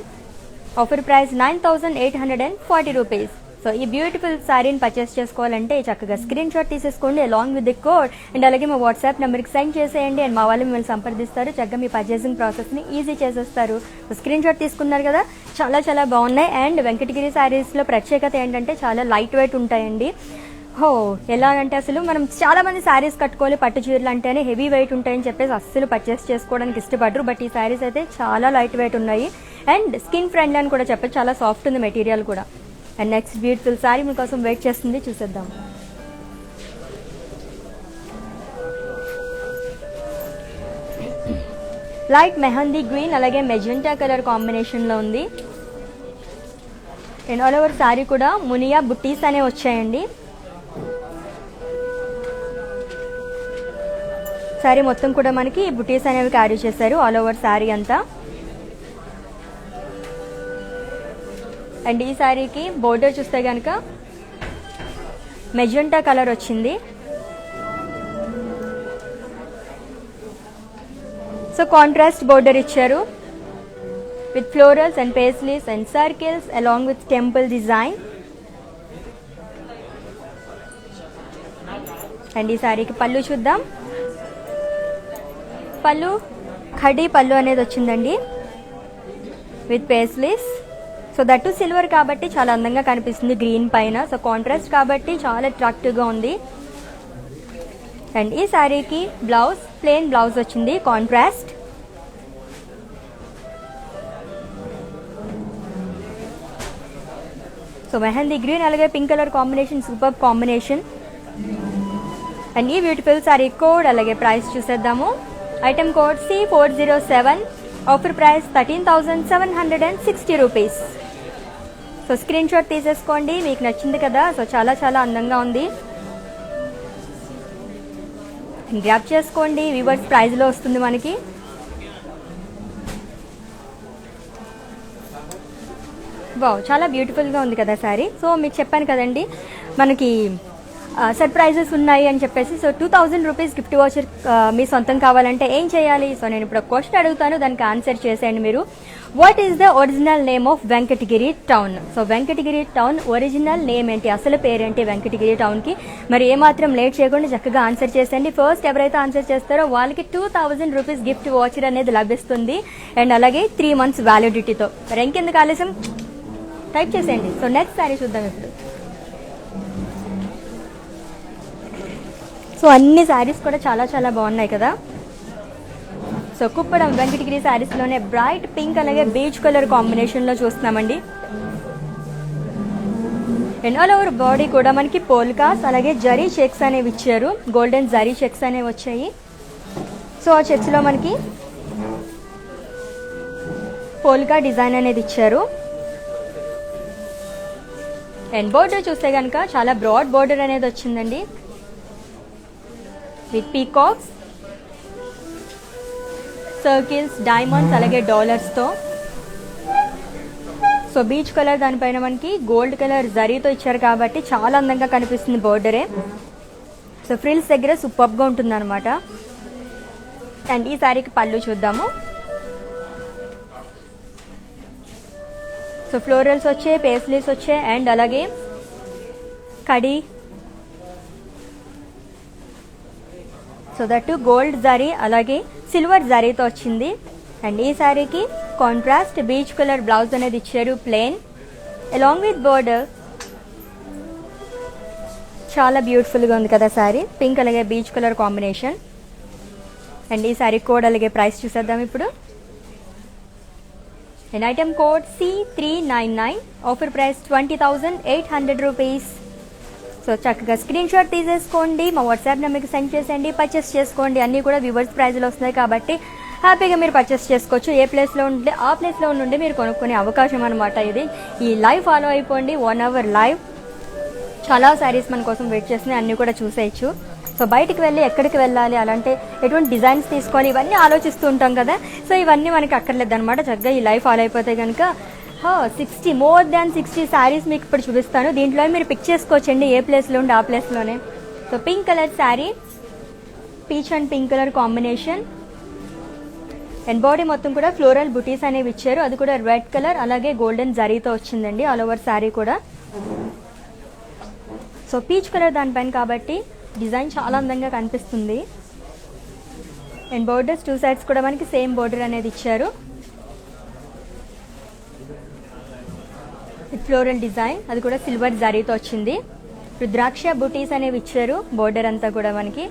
offer price 9840 rupees. So ఈ బ్యూటిఫుల్ శారీని పర్చేస్ చేసుకోవాలంటే చక్కగా స్క్రీన్ షాట్ తీసేసుకోండి along with the code. And అలాగే మా వాట్సాప్ నెంబర్కి సెండ్ చేసేయండి. అండ్ మా వాళ్ళు మిమ్మల్ని సంప్రదిస్తారు, చక్కగా మీ పర్చేసింగ్ ప్రాసెస్ని ఈజీ చేసేస్తారు. సో స్క్రీన్ షాట్ తీసుకున్నారు కదా, చాలా చాలా బాగున్నాయి. అండ్ వెంకటగిరి శారీస్లో ప్రత్యేకత ఏంటంటే చాలా లైట్ వెయిట్ ఉంటాయండి. ఎలా అంటే అసలు మనం చాలా మంది శారీస్ కట్టుకోవాలి, పట్టు చీరలు అంటేనే హెవీ వెయిట్ ఉంటాయని చెప్పేసి అస్సలు పర్చేస్ చేసుకోవడానికి ఇష్టపడరు. బట్ ఈ శారీస్ అయితే చాలా లైట్ వెయిట్ ఉన్నాయి అండ్ స్కిన్ ఫ్రెండ్లీ అని కూడా చెప్పచ్చు, చాలా సాఫ్ట్ ఉంది మెటీరియల్ కూడా. అండ్ నెక్స్ట్ బ్యూటిఫుల్ శారీ మీకోసం వెయిట్ చేస్తుంది, చూసేద్దాం. లైట్ మెహందీ గ్రీన్ అలాగే మెజెంటా కలర్ కాంబినేషన్లో ఉంది. అండ్ ఆల్ ఓవర్ శారీ కూడా మునియా బుట్టీస్ అనేవి వచ్చాయండి. శారీ మొత్తం కూడా మనకి బుటీస్ అనేవి క్యారీ చేశారు ఆల్ ఓవర్ శారీ అంతా. అండ్ ఈ శారీకి బోర్డర్ చూస్తే కనుక మెజెంటా కలర్ వచ్చింది. సో కాంట్రాస్ట్ బోర్డర్ ఇచ్చారు with florals and paisleys and circles along with temple design. And ఈ శారీకి పళ్ళు చూద్దాం. పళ్ళు ఖడీ పళ్ళు అనేది వచ్చిందండి with paisleys. So that silver కాబట్టి చాలా అందంగా కనిపిస్తుంది గ్రీన్ పైన. సో కాంట్రాస్ట్ కాబట్టి చాలా అట్రాక్టివ్గా ఉంది. అండ్ ఈ శారీకి బ్లౌజ్ ప్లెయిన్ బ్లౌజ్ వచ్చింది కాంట్రాస్ట్. సో మెహందీ గ్రీన్ అలాగే pink colour combination super combination. And ఈ బ్యూటిఫుల్ శారీ కోడ్ అలాగే ప్రైస్ చూసేద్దాము. Item code C407, offer price 13,760 rupees. So screen shot తీసేసుకోండి, మీకు నచ్చింది కదా. సో చాలా చాలా అందంగా ఉంది, గ్రాప్ చేసుకోండి. వివర్స్ ప్రైజ్లో వస్తుంది మనకి. వావ్, చాలా బ్యూటిఫుల్గా ఉంది కదా శారీ. సో మీకు చెప్పాను కదండి మనకి సర్ప్రైజెస్ ఉన్నాయి అని చెప్పేసి. సో 2000 రూపీస్ గిఫ్ట్ వాచర్ మీ సొంతం కావాలంటే ఏం చేయాలి? సో నేను ఇప్పుడు క్వశ్చన్ అడుగుతాను, దానికి ఆన్సర్ చేసేయండి మీరు. What is the original name of Venkatagiri town? So Venkatagiri town original name ఏంటి, అసలు పేరేంటి వెంకటగిరి టౌన్కి? మరి ఏమాత్రం లేట్ చేయకుండా చక్కగా ఆన్సర్ చేసేయండి. ఫస్ట్ ఎవరైతే ఆన్సర్ చేస్తారో వాళ్ళకి 2000 రూపీస్ గిఫ్ట్ వాచర్ అనేది లభిస్తుంది. అండ్ అలాగే 3 months వ్యాలిడిటీతో. మరి ఇంకెందుకు ఆలస్యం, టైప్ చేసేయండి. సో నెక్స్ట్ శారీ చూద్దాం ఇప్పుడు. సో అన్ని శారీస్ కూడా చాలా చాలా బాగున్నాయి కదా. సో కుప్పడం వెంకటగిరి శారీస్లోనే బ్రైట్ పింక్ అలాగే బీచ్ కలర్ కాంబినేషన్లో చూస్తున్నామండి. అండ్ ఆల్ ఓవర్ బాడీ కూడా మనకి పోల్కాస్ అలాగే జరీ చెక్స్ అనేవి ఇచ్చారు, గోల్డెన్ జరీ చెక్స్ అనేవి వచ్చాయి. సో ఆ చెక్స్లో మనకి పోల్కా డిజైన్ అనేది ఇచ్చారు. అండ్ బోర్డర్ చూస్తే కనుక చాలా బ్రాడ్ బోర్డర్ అనేది వచ్చిందండి విత్ పీకాక్స్, సర్కిల్స్, డైమండ్స్ అలాగే డాలర్స్తో. సో బీచ్ కలర్ దానిపైన మనకి గోల్డ్ కలర్ జరీతో ఇచ్చారు కాబట్టి చాలా అందంగా కనిపిస్తుంది బోర్డరే. సో ఫ్రిల్స్ దగ్గర సూపర్గా ఉంటుంది అనమాట. అండ్ ఈ శారీకి పళ్ళు చూద్దాము. సో ఫ్లోరల్స్ వచ్చాయి, పేస్లీస్ వచ్చాయి అండ్ అలాగే కడి సో దట్ గోల్డ్ జరీ అలాగే సిల్వర్ జరీతో వచ్చింది. అండ్ ఈ శారీకి కాంట్రాస్ట్ బీచ్ కలర్ బ్లౌజ్ అనేది ఇచ్చారు ప్లెయిన్ అలాంగ్ విత్ బోర్డర్. చాలా బ్యూటిఫుల్గా ఉంది కదా శారీ, పింక్ అలాగే బీచ్ కలర్ కాంబినేషన్. అండ్ ఈ శారీ కోడ్ అలాగే ప్రైస్ చూసేద్దాం ఇప్పుడు. And item code C399, offer price 20,800 rupees. So చక్కగా స్క్రీన్ షాట్ తీసేసుకోండి, మా వాట్సాప్ నెంబర్కి సెండ్ చేసేయండి, పర్చేస్ చేసుకోండి. అన్నీ కూడా వ్యూవర్స్ ప్రైజ్లో వస్తున్నాయి కాబట్టి హ్యాపీగా మీరు పర్చేస్ చేసుకోవచ్చు. ఏ ప్లేస్లో ఉంటే ఆ ప్లేస్లో ఉండి మీరు కొనుక్కునే అవకాశం అనమాట ఇది. ఈ లైవ్ ఫాలో అయిపోండి, 1 hour లైవ్. చాలా శారీస్ మన కోసం వెయిట్ చేస్తున్నాయి, అన్నీ కూడా చూసేయచ్చు. సో బయటికి వెళ్ళి ఎక్కడికి వెళ్ళాలి, అలాంటి ఎటువంటి డిజైన్స్ తీసుకోవాలి, ఇవన్నీ ఆలోచిస్తూ ఉంటాం కదా. సో ఇవన్నీ మనకి అక్కర్లేదు అనమాట. చక్కగా ఈ లైవ్ ఫాలో అయిపోతే కనుక 60 మోర్ దాన్ 60 శారీస్ మీకు ఇప్పుడు చూపిస్తాను. దీంట్లో మీరు పిక్ చేసుకోవచ్చండి, ఏ ప్లేస్లో ఉండి ఆ ప్లేస్లోనే. So pink colour sari, peach and pink colour combination. And body మొత్తం కూడా ఫ్లోరల్ బుటీస్ అనేవి ఇచ్చారు, అది కూడా రెడ్ కలర్ అలాగే గోల్డెన్ జరీతో వచ్చిందండి ఆల్ ఓవర్ శారీ కూడా. సో పీచ్ కలర్ దానిపైన కాబట్టి డిజైన్ చాలా అందంగా కనిపిస్తుంది. అండ్ బోర్డర్స్ 2 సైడ్స్ కూడా మనకి సేమ్ బోర్డర్ అనేది ఇచ్చారు. ఫ్లోరల్ డిజైన్, అది కూడా సిల్వర్ జరీతో వచ్చింది. రుద్రాక్ష బుటీస్ అనేవి ఇచ్చారు బోర్డర్ అంతా కూడా మనకి.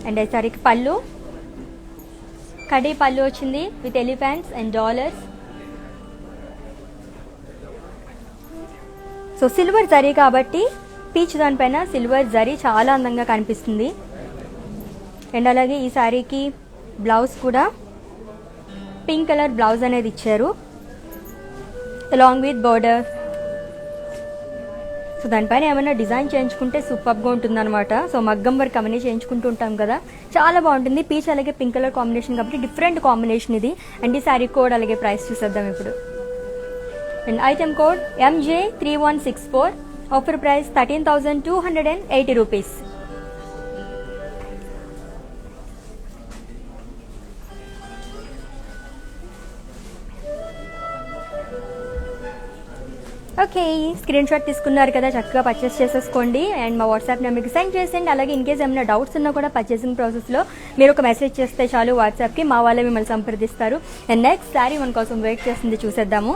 అండ్ ఈసారికి పళ్ళు, కడీ పళ్ళు వచ్చింది with elephants and dollars. So silver zari కాబట్టి పీచ్ దానిపైన సిల్వర్ జరీ చాలా అందంగా కనిపిస్తుంది. అండ్ అలాగే ఈ శారీకి బ్లౌజ్ కూడా పింక్ కలర్ బ్లౌజ్ అనేది ఇచ్చారు అలాంగ్ విత్ బోర్డర్. సో దానిపైన ఏమైనా డిజైన్ చేయించుకుంటే సూపర్గా ఉంటుంది అనమాట. సో మగ్గం వర్క్ అవన్నీ చేయించుకుంటూ ఉంటాం కదా, చాలా బాగుంటుంది. పీచ్ అలాగే పింక్ కలర్ కాంబినేషన్ కాబట్టి డిఫరెంట్ కాంబినేషన్ ఇది. అండ్ ఈ శారీ కోడ్ అలాగే ప్రైస్ చూసేద్దాం ఇప్పుడు. And item code MJ3164, offer price 13,280 rupees. Okay, screen shot తీసుకున్నారు కదా, చక్కగా పర్చేస్ చేసేసుకోండి. అండ్ మా వాట్సాప్ నెంబర్కి సెండ్ చేసేయండి. అలాగే ఇన్కేస్ ఏమైనా డౌట్స్ ఉన్నా కూడా పర్చేసింగ్ ప్రాసెస్లో మీరు ఒక మెసేజ్ చేస్తే చాలు వాట్సాప్కి, మా వాళ్ళే మిమ్మల్ని సంప్రదిస్తారు. అండ్ నెక్స్ట్ శారీ మన కోసం వెయిట్ చేస్తుంది, చూసేద్దాము.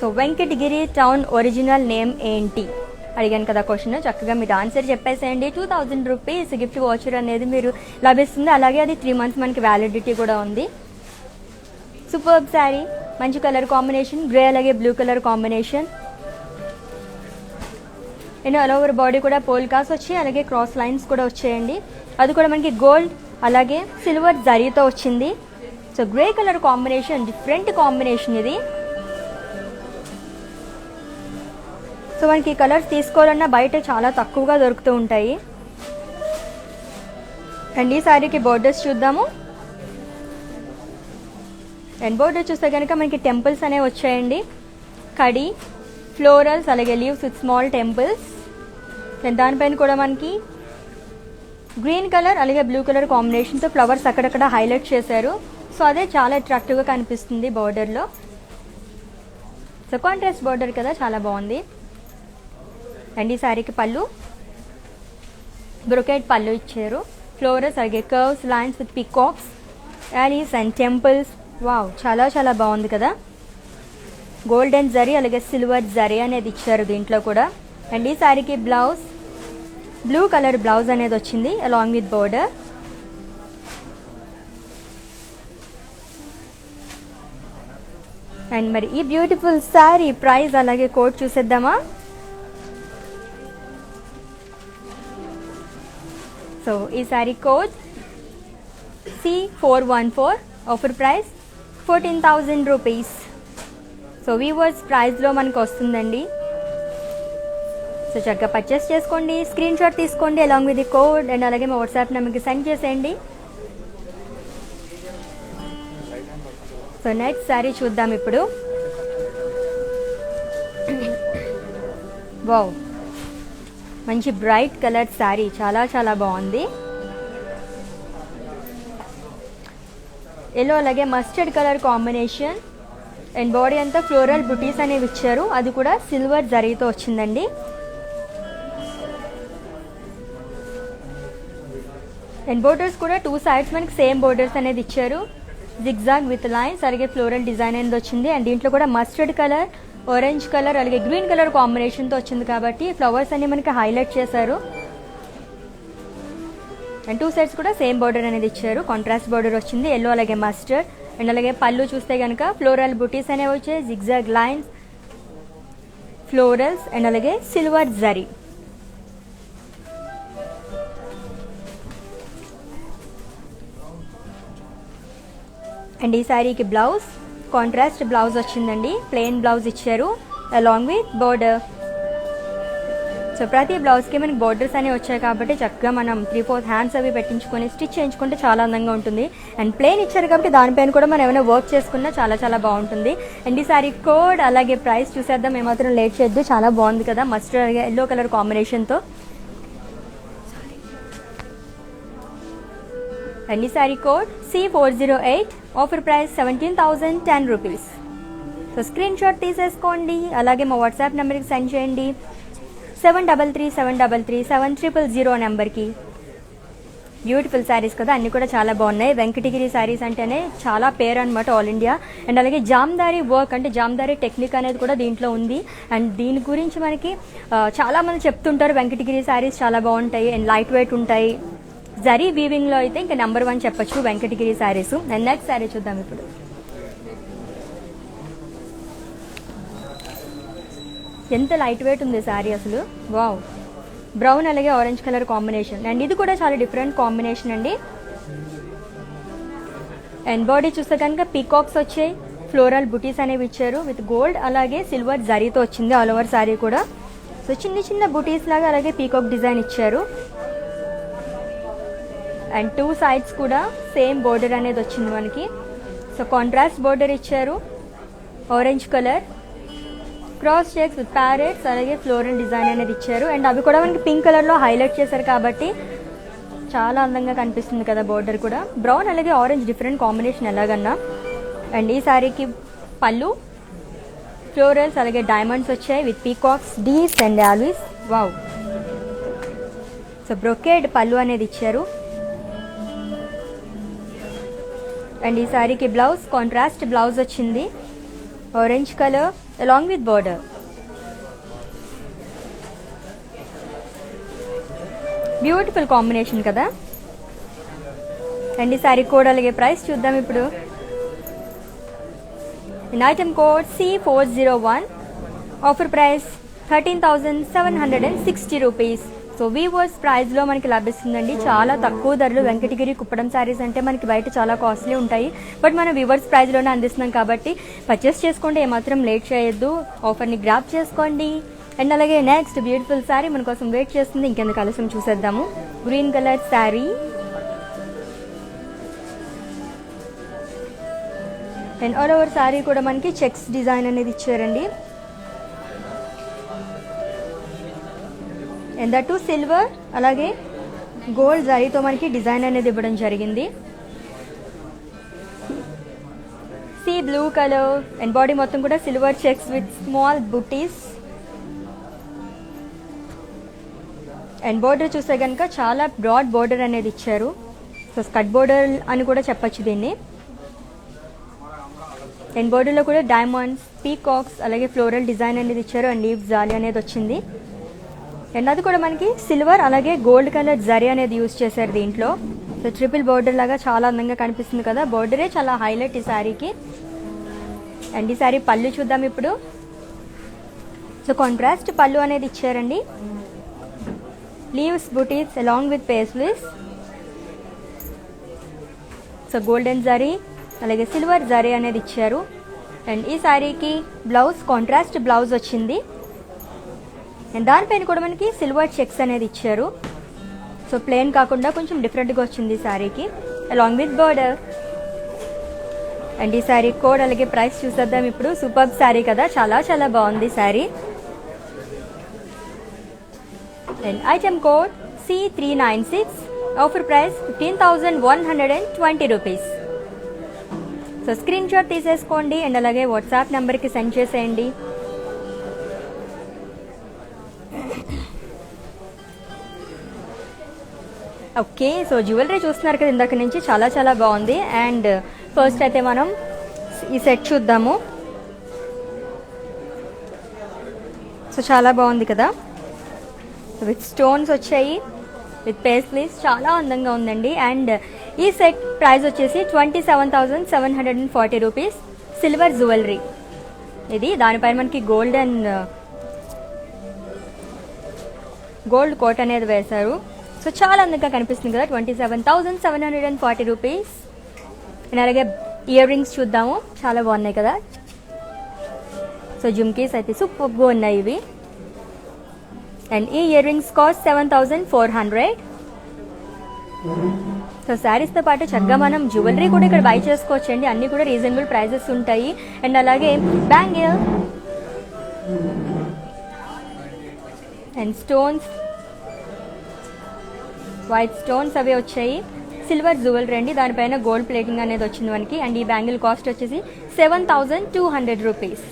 So Venkatagiri town original name ఏంటి అడిగాను కదా క్వశ్చన్, చక్కగా మీరు ఆన్సర్ చెప్పేసేయండి. 2,000 రూపీస్ గిఫ్ట్ వాచర్ అనేది మీరు లభిస్తుంది. అలాగే అది 3 months మనకి వ్యాలిడిటీ కూడా ఉంది. సూపర్బ్ శారీ, మంచి కలర్ కాంబినేషన్, గ్రే అలాగే blue colour combination. And all over body కూడా పోల్కాస్ వచ్చి అలాగే క్రాస్ లైన్స్ కూడా వచ్చాయండి. అది కూడా మనకి గోల్డ్ అలాగే సిల్వర్ జరీతో వచ్చింది. So grey colour combination, different combination ఇది. సో మనకి కలర్స్ తీసుకోవాలన్నా బయట చాలా తక్కువగా దొరుకుతూ ఉంటాయి. అండ్ ఈ శారీకి బోర్డర్స్ చూద్దాము. అండ్ బోర్డర్ చూస్తే కనుక మనకి టెంపుల్స్ అనేవి వచ్చాయండి. కడి, ఫ్లోరల్స్ అలాగే leaves with small temples. And దానిపైన కూడా మనకి గ్రీన్ కలర్ అలాగే బ్లూ కలర్ కాంబినేషన్తో ఫ్లవర్స్ అక్కడక్కడ హైలైట్ చేశారు. సో అదే చాలా అట్రాక్టివ్గా కనిపిస్తుంది బోర్డర్లో. సో కాంట్రాస్ట్ బోర్డర్ కదా, చాలా బాగుంది. అండ్ ఈ శారీకి పళ్ళు, బ్రొకెట్ పళ్ళు ఇచ్చారు. ఫ్లోరల్స్ అలాగే curves, lines with peacocks, allies and temples. Wow, చాలా చాలా బాగుంది కదా. గోల్డెన్ జరీ అలాగే సిల్వర్ జరీ అనేది ఇచ్చారు దీంట్లో కూడా. అండ్ ఈ శారీకి బ్లౌజ్, బ్లూ కలర్ బ్లౌజ్ అనేది వచ్చింది అలాంగ్ విత్ బోర్డర్. అండ్ మరి ఈ బ్యూటిఫుల్ శారీ ప్రైస్ అలాగే కోడ్ చూసేద్దామా. సో ఈ sari code C414, offer price 14,000 rupees. So weavers ప్రైస్లో మనకు వస్తుందండి. సో చక్కగా పర్చేస్ చేసుకోండి, స్క్రీన్ షాట్ తీసుకోండి along with the code. And అలాగే మా వాట్సాప్ నెంబర్కి సెండ్ చేసేయండి. సో నెక్స్ట్ శారీ చూద్దాం ఇప్పుడు. వావ్, మంచి బ్రైట్ కలర్ శారీ, చాలా చాలా బాగుంది. ఎల్లో అలాగే mustard colour combination. And body అంతా ఫ్లోరల్ బుటీస్ అనేవి ఇచ్చారు, అది కూడా సిల్వర్ జరీతో వచ్చిందండి. అండ్ బోర్డర్స్ కూడా 2 సైడ్స్ మనకి సేమ్ బోర్డర్స్ అనేది ఇచ్చారు. జిగ్జాగ్ విత్ లైన్స్ అలాగే ఫ్లోరల్ డిజైన్ అనేది వచ్చింది. అండ్ దీంట్లో కూడా మస్టర్డ్ కలర్, ఆరెంజ్ కలర్ అలాగే గ్రీన్ కలర్ కాంబినేషన్తో వచ్చింది కాబట్టి ఫ్లవర్స్ అన్ని మనకి హైలైట్ చేశారు. అండ్ 2 సైడ్స్ కూడా సేమ్ బోర్డర్ అనేది ఇచ్చారు. కాంట్రాస్ట్ బోర్డర్ వచ్చింది, ఎల్లో అలాగే మస్టర్డ్. అండ్ అలాగే పళ్ళు చూస్తే కనుక ఫ్లోరల్ బుటీస్ అనేవి వచ్చాయి, జిగ్జాగ్ లైన్స్, ఫ్లోరల్స్ అండ్ అలాగే సిల్వర్ జరీ. అండ్ ఈ శారీకి బ్లౌజ్ కాంట్రాస్ట్ బ్లౌజ్ వచ్చిందండి, ప్లెయిన్ బ్లౌజ్ ఇచ్చారు అలాంగ్ విత్ బోర్డర్. సో ప్రతి బ్లౌజ్కి మనకి బోర్డర్స్ అనేవి వచ్చాయి కాబట్టి చక్కగా మనం 3/4 హ్యాండ్స్ అవి పెట్టించుకొని స్టిచ్ చేయించుకుంటే చాలా అందంగా ఉంటుంది. అండ్ ప్లెయిన్ ఇచ్చారు కాబట్టి దానిపైన కూడా మనం ఏమైనా వర్క్ చేసుకున్నా చాలా చాలా బాగుంటుంది. అండ్ ఈ సారీ కోడ్ అలాగే ప్రైస్ చూసేద్దాం, ఏమాత్రం లేట్ చేయొద్దు. చాలా బాగుంది కదా, మస్టర్డ్ అలాగే ఎల్లో కలర్ కాంబినేషన్తో. అండ్ ఈ sorry code C408, offer price 17,010 rupees. So screen shot తీసేసుకోండి, అలాగే మా వాట్సాప్ నెంబర్కి సెండ్ చేయండి 7337337000 నెంబర్కి. బ్యూటిఫుల్ శారీస్ కదా, అన్నీ కూడా చాలా బాగున్నాయి. వెంకటగిరి శారీస్ అంటేనే చాలా పేరు అనమాట ఆల్ ఇండియా. అండ్ అలాగే జామ్దారీ వర్క్ అంటే జామ్దారీ టెక్నిక్ అనేది కూడా దీంట్లో ఉంది. అండ్ దీని గురించి మనకి చాలామంది చెప్తుంటారు వెంకటగిరి శారీస్ చాలా బాగుంటాయి అండ్ లైట్ వెయిట్ ఉంటాయి. జరీ వీవింగ్లో అయితే ఇంకా నెంబర్ 1 చెప్పచ్చు వెంకటగిరి శారీస్. అండ్ నెక్స్ట్ శారీ చూద్దాం ఇప్పుడు. ఎంత లైట్ వెయిట్ ఉంది శారీ అసలు, వావ్. బ్రౌన్ అలాగే ఆరెంజ్ కలర్ కాంబినేషన్. అండ్ ఇది కూడా చాలా డిఫరెంట్ కాంబినేషన్ అండి. అండ్ బాడీ చూస్తే కనుక పీకాక్స్ వచ్చాయి, ఫ్లోరల్ బుటీస్ అనేవి ఇచ్చారు విత్ గోల్డ్ అలాగే సిల్వర్ జరీతో వచ్చింది ఆల్ ఓవర్ శారీ కూడా. సో చిన్న చిన్న బుటీస్ లాగా అలాగే పీకాక్ డిజైన్ ఇచ్చారు. అండ్ 2 సైడ్స్ కూడా సేమ్ బోర్డర్ అనేది వచ్చింది మనకి. సో కాంట్రాస్ట్ బోర్డర్ ఇచ్చారు, orange colour, cross checks with parrots అలాగే ఫ్లోరల్ డిజైన్ అనేది ఇచ్చారు. అండ్ అవి కూడా మనకి పింక్ కలర్లో హైలైట్ చేశారు కాబట్టి చాలా అందంగా కనిపిస్తుంది కదా బోర్డర్ కూడా. బ్రౌన్ అలాగే ఆరెంజ్ డిఫరెంట్ కాంబినేషన్ ఎలాగన్నా. అండ్ ఈ శారీకి పళ్ళు ఫ్లోరల్స్ అలాగే డైమండ్స్ వచ్చాయి విత్ పీకాక్స్, డీస్ అండ్ ఆల్వీస్, వావ్. సో బ్రొకేడ్ పళ్ళు అనేది ఇచ్చారు. అండ్ ఈ శారీకి బ్లౌజ్ కాంట్రాస్ట్ బ్లౌజ్ వచ్చింది, orange colour along with border. Beautiful combination కదా. అండ్ ఈ శారీ కోడ్ అలాగే ప్రైస్ చూద్దాం ఇప్పుడు. In item code C401, offer price 13,760 rupees. So weavers ప్రైస్లో మనకి లభిస్తుందండి, చాలా తక్కువ ధరలు. వెంకటగిరి కుప్పడం శారీస్ అంటే మనకి బయట చాలా కాస్ట్లీ ఉంటాయి, బట్ మనం వీవర్స్ ప్రైస్లోనే అందిస్తున్నాం కాబట్టి పర్చేస్ చేసుకుంటే ఏమాత్రం లేట్ చేయొద్దు, ఆఫర్ని గ్రాప్ చేసుకోండి. అండ్ అలాగే నెక్స్ట్ బ్యూటిఫుల్ శారీ మన కోసం వెయిట్ చేస్తుంది. ఇంకెందుకు ఆలస్యం చూసేద్దాము. Green colour sari and all over sari కూడా మనకి చెక్స్ డిజైన్ అనేది ఇచ్చారండి. అండ్ దట్ టు సిల్వర్ అలాగే గోల్డ్ జరీతో మనకి డిజైన్ అనేది ఇవ్వడం జరిగింది. Sea blue colour and body మొత్తం కూడా silver checks with small buttis. And border చూస్తే కనుక చాలా బ్రాడ్ బోర్డర్ అనేది ఇచ్చారు. సో స్కట్ బోర్డర్ అని కూడా చెప్పచ్చు దీన్ని. అండ్ బోర్డర్లో కూడా డైమండ్స్, పీకాక్స్ అలాగే ఫ్లోరల్ డిజైన్ అనేది ఇచ్చారు. అండ్ లీవ్ జాలి అనేది వచ్చింది. అండ్ అది కూడా మనకి సిల్వర్ అలాగే గోల్డ్ కలర్ జరీ అనేది యూజ్ చేశారు దీంట్లో. సో ట్రిపుల్ బోర్డర్ లాగా చాలా అందంగా కనిపిస్తుంది కదా, బోర్డరే చాలా హైలైట్ ఈ శారీకి. అండ్ ఈ శారీ పళ్ళు చూద్దాం ఇప్పుడు. సో కాంట్రాస్ట్ పళ్ళు అనేది ఇచ్చారండి, leaves buttis along with paisleys. So golden zari అలాగే సిల్వర్ జరీ అనేది ఇచ్చారు. అండ్ ఈ శారీకి బ్లౌజ్ కాంట్రాస్ట్ బ్లౌజ్ వచ్చింది. అండ్ దానిపైన కూడా మనకి సిల్వర్ చెక్స్ అనేది ఇచ్చారు. సో ప్లెయిన్ కాకుండా కొంచెం డిఫరెంట్గా వచ్చింది ఈ శారీకి అలాంగ్ విత్ బోర్డర్. అండ్ ఈ శారీ కోడ్ అలాగే ప్రైస్ చూసేద్దాం ఇప్పుడు. సూపర్ శారీ కదా, చాలా చాలా బాగుంది sari. And item code C396, offer price 15,120 rupees. So screen shot తీసేసుకోండి అండ్ అలాగే వాట్సాప్ నెంబర్కి సెండ్ చేసేయండి. ఓకే, సో జ్యువెలరీ చూస్తున్నారు కదా ఇందాక నుంచి, చాలా చాలా బాగుంది. అండ్ ఫస్ట్ అయితే మనం ఈ సెట్ చూద్దాము. సో చాలా బాగుంది కదా, విత్ స్టోన్స్ వచ్చాయి, విత్ పేస్లీస్, చాలా అందంగా ఉందండి. అండ్ ఈ సెట్ ప్రైస్ వచ్చేసి 27,740 రూపీస్. సిల్వర్ జ్యువెలరీ ఇది, దానిపైన మనకి గోల్డ్ కోట్ అనేది వేశారు. సో చాలా అందంగా కనిపిస్తుంది కదా, 27,740 రూపీస్. అండ్ అలాగే ఇయర్ రింగ్స్ చూద్దాము, చాలా బాగున్నాయి కదా. సో జుమ్కీస్ అయితే సూపర్గా ఉన్నాయి ఇవి. అండ్ ఈ ఇయర్ రింగ్స్ కాస్ట్ 7,400. సో శారీస్తో పాటు చక్కగా మనం జ్యువెలరీ కూడా ఇక్కడ బై చేసుకోవచ్చండి, అన్నీ కూడా రీజనబుల్ ప్రైజెస్ ఉంటాయి. అండ్ అలాగే bangle and stones, white stones అవి వచ్చాయి. సిల్వర్ జ్యువెలరీ అండి, దానిపైన గోల్డ్ ప్లేటింగ్ అనేది వచ్చింది మనకి. అండ్ ఈ బ్యాంగిల్ కాస్ట్ వచ్చేసి 7,200 రూపీస్.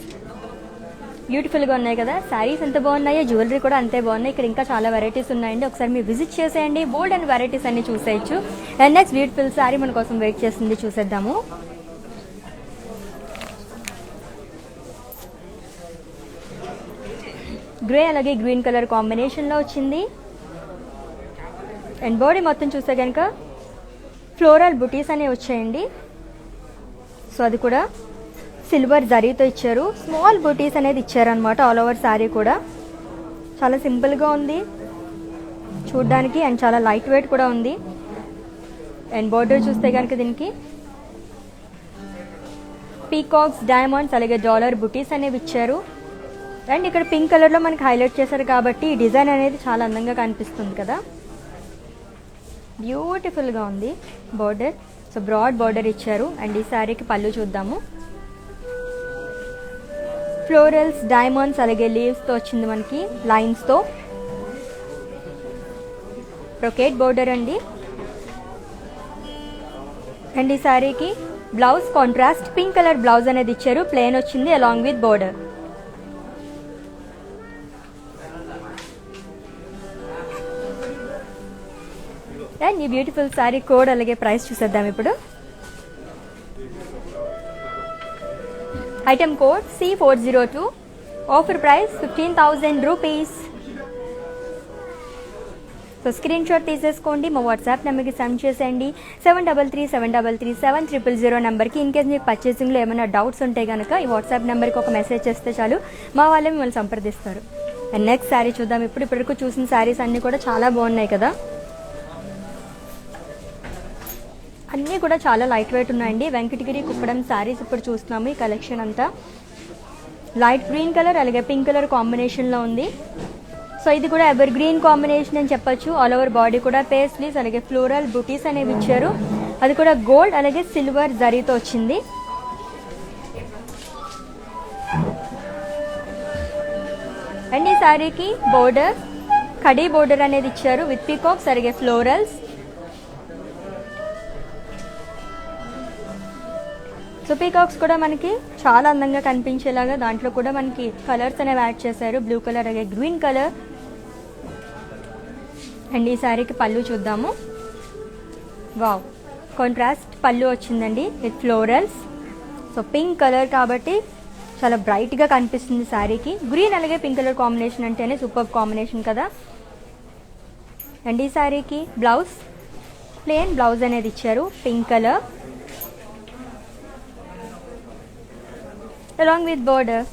బ్యూటిఫుల్గా ఉన్నాయి కదా, శారీస్ ఎంత బాగున్నాయో జ్యువెలరీ కూడా అంతే బాగున్నాయి. ఇక్కడ ఇంకా చాలా వెరైటీస్ ఉన్నాయండి, ఒకసారి మీరు విజిట్ చేసేయండి, బోల్డ్ అండ్ వెరైటీస్ అన్ని చూసేయచ్చు. అండ్ నెక్స్ట్ బ్యూటిఫుల్ శారీ మన కోసం వెయిట్ చేస్తుంది, చూసేద్దాము. గ్రే అలాగే గ్రీన్ కలర్ కాంబినేషన్లో వచ్చింది. అండ్ బాడీ మొత్తం చూస్తే కనుక ఫ్లోరల్ బుటీస్ అనేవి వచ్చాయండి. సో అది కూడా సిల్వర్ జరీతో ఇచ్చారు, స్మాల్ బుటీస్ అనేది ఇచ్చారనమాట ఆల్ ఓవర్ శారీ కూడా. చాలా సింపుల్గా ఉంది చూడ్డానికి, అండ్ చాలా లైట్ వెయిట్ కూడా ఉంది. అండ్ బోర్డర్ చూస్తే కనుక దీనికి పీకాక్స్, డైమండ్స్ అలాగే డాలర్ బుటీస్ అనేవి ఇచ్చారు. అండ్ ఇక్కడ పింక్ కలర్లో మనకి హైలైట్ చేశారు కాబట్టి ఈ డిజైన్ అనేది చాలా అందంగా కనిపిస్తుంది కదా, బ్యూటిఫుల్గా ఉంది బోర్డర్. సో బ్రాడ్ బోర్డర్ ఇచ్చారు. అండ్ ఈ శారీకి పళ్ళు చూద్దాము. ఫ్లోరల్స్, డైమండ్స్ అలాగే లీవ్స్తో వచ్చింది మనకి, లైన్స్తో. బ్రొకేట్ బోర్డర్ అండి. అండ్ ఈ శారీకి blouse contrast pink colour blouse అనేది ఇచ్చారు, ప్లెయిన్ వచ్చింది అలాంగ్ విత్ బోర్డర్. అండ్ ఈ బ్యూటిఫుల్ శారీ కోడ్ అలాగే ప్రైస్ చూసేద్దాం ఇప్పుడు. Item code C402, offer price 15,000 rupees. So screen shot తీసేసుకోండి, మా వాట్సాప్ నెంబర్కి సెండ్ చేసేయండి. 7337337000 నెంబర్కి. ఇన్ కేస్ మీకు పర్చేసింగ్లో ఏమైనా డౌట్స్ ఉంటే కనుక ఈ వాట్సాప్ నెంబర్కి ఒక మెసేజ్ చేస్తే చాలు, మా వాళ్ళే మిమ్మల్ని సంప్రదిస్తారు. అండ్ నెక్స్ట్ శారీ చూద్దాం ఇప్పుడు. ఇప్పటివరకు చూసిన శారీస్ అన్నీ కూడా చాలా బాగున్నాయి కదా, అన్నీ కూడా చాలా లైట్ వెయిట్ ఉన్నాయండి. వెంకటగిరి కుప్పడం శారీస్ ఇప్పుడు చూస్తున్నాము. ఈ కలెక్షన్ అంతా లైట్ గ్రీన్ కలర్ అలాగే పింక్ కలర్ కాంబినేషన్లో ఉంది. సో ఇది కూడా ఎవర్ గ్రీన్ కాంబినేషన్ అని చెప్పొచ్చు. ఆల్ ఓవర్ బాడీ కూడా పేస్లీస్ అలాగే ఫ్లోరల్ బుటీస్ అనేవి ఇచ్చారు, అది కూడా గోల్డ్ అలాగే సిల్వర్ జరీతో వచ్చింది. అండ్ ఈ శారీకి బోర్డర్ కడీ బోర్డర్ అనేది ఇచ్చారు విత్ పీకాక్స్ అలాగే ఫ్లోరల్స్. సో పీకాక్స్ కూడా మనకి చాలా అందంగా కనిపించేలాగా దాంట్లో కూడా మనకి కలర్స్ అనేవి యాడ్ చేశారు, బ్లూ కలర్ అలాగే గ్రీన్ కలర్. అండ్ ఈ శారీకి పళ్ళు చూద్దాము. వావ్, కాంట్రాస్ట్ పళ్ళు వచ్చిందండి with florals. So pink colour కాబట్టి చాలా బ్రైట్గా కనిపిస్తుంది శారీకి. గ్రీన్ అలాగే పింక్ కలర్ కాంబినేషన్ అంటేనే సూపర్ కాంబినేషన్ కదా. అండ్ ఈ శారీకి బ్లౌజ్ ప్లెయిన్ బ్లౌజ్ అనేది ఇచ్చారు, pink colour along with border.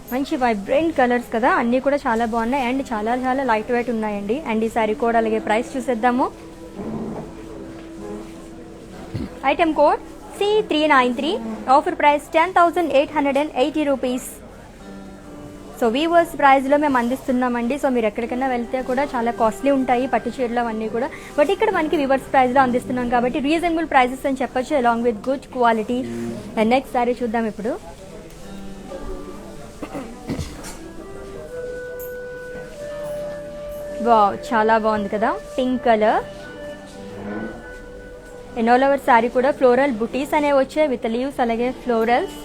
మంచి వైబ్రెంట్ కలర్స్ కదా, అన్నీ కూడా చాలా బాగున్నాయి అండ్ చాలా చాలా లైట్ వెయిట్ ఉన్నాయండి. అండ్ ఈ శారీ కోడ్ అలాగే ప్రైస్ చూసేద్దాము. Item code C393, offer price 10,880 rupees. So weavers ప్రైస్లో మేము అందిస్తున్నామండి. సో మీరు ఎక్కడికైనా వెళ్తే కూడా చాలా కాస్ట్లీ ఉంటాయి పట్టు చీరలు అవన్నీ కూడా, బట్ ఇక్కడ మనకి వీవర్స్ ప్రైస్లో అందిస్తున్నాం కాబట్టి రీజనబుల్ ప్రైసెస్ అని చెప్పొచ్చు, along with good quality. And next sorry చూద్దాం ఇప్పుడు. వావ్, చాలా బాగుంది కదా, pink colour. And all over sari కూడా ఫ్లోరల్ బుటీస్ అనేవి వచ్చాయి విత్ లీవ్స్ అలాగే ఫ్లోరల్స్.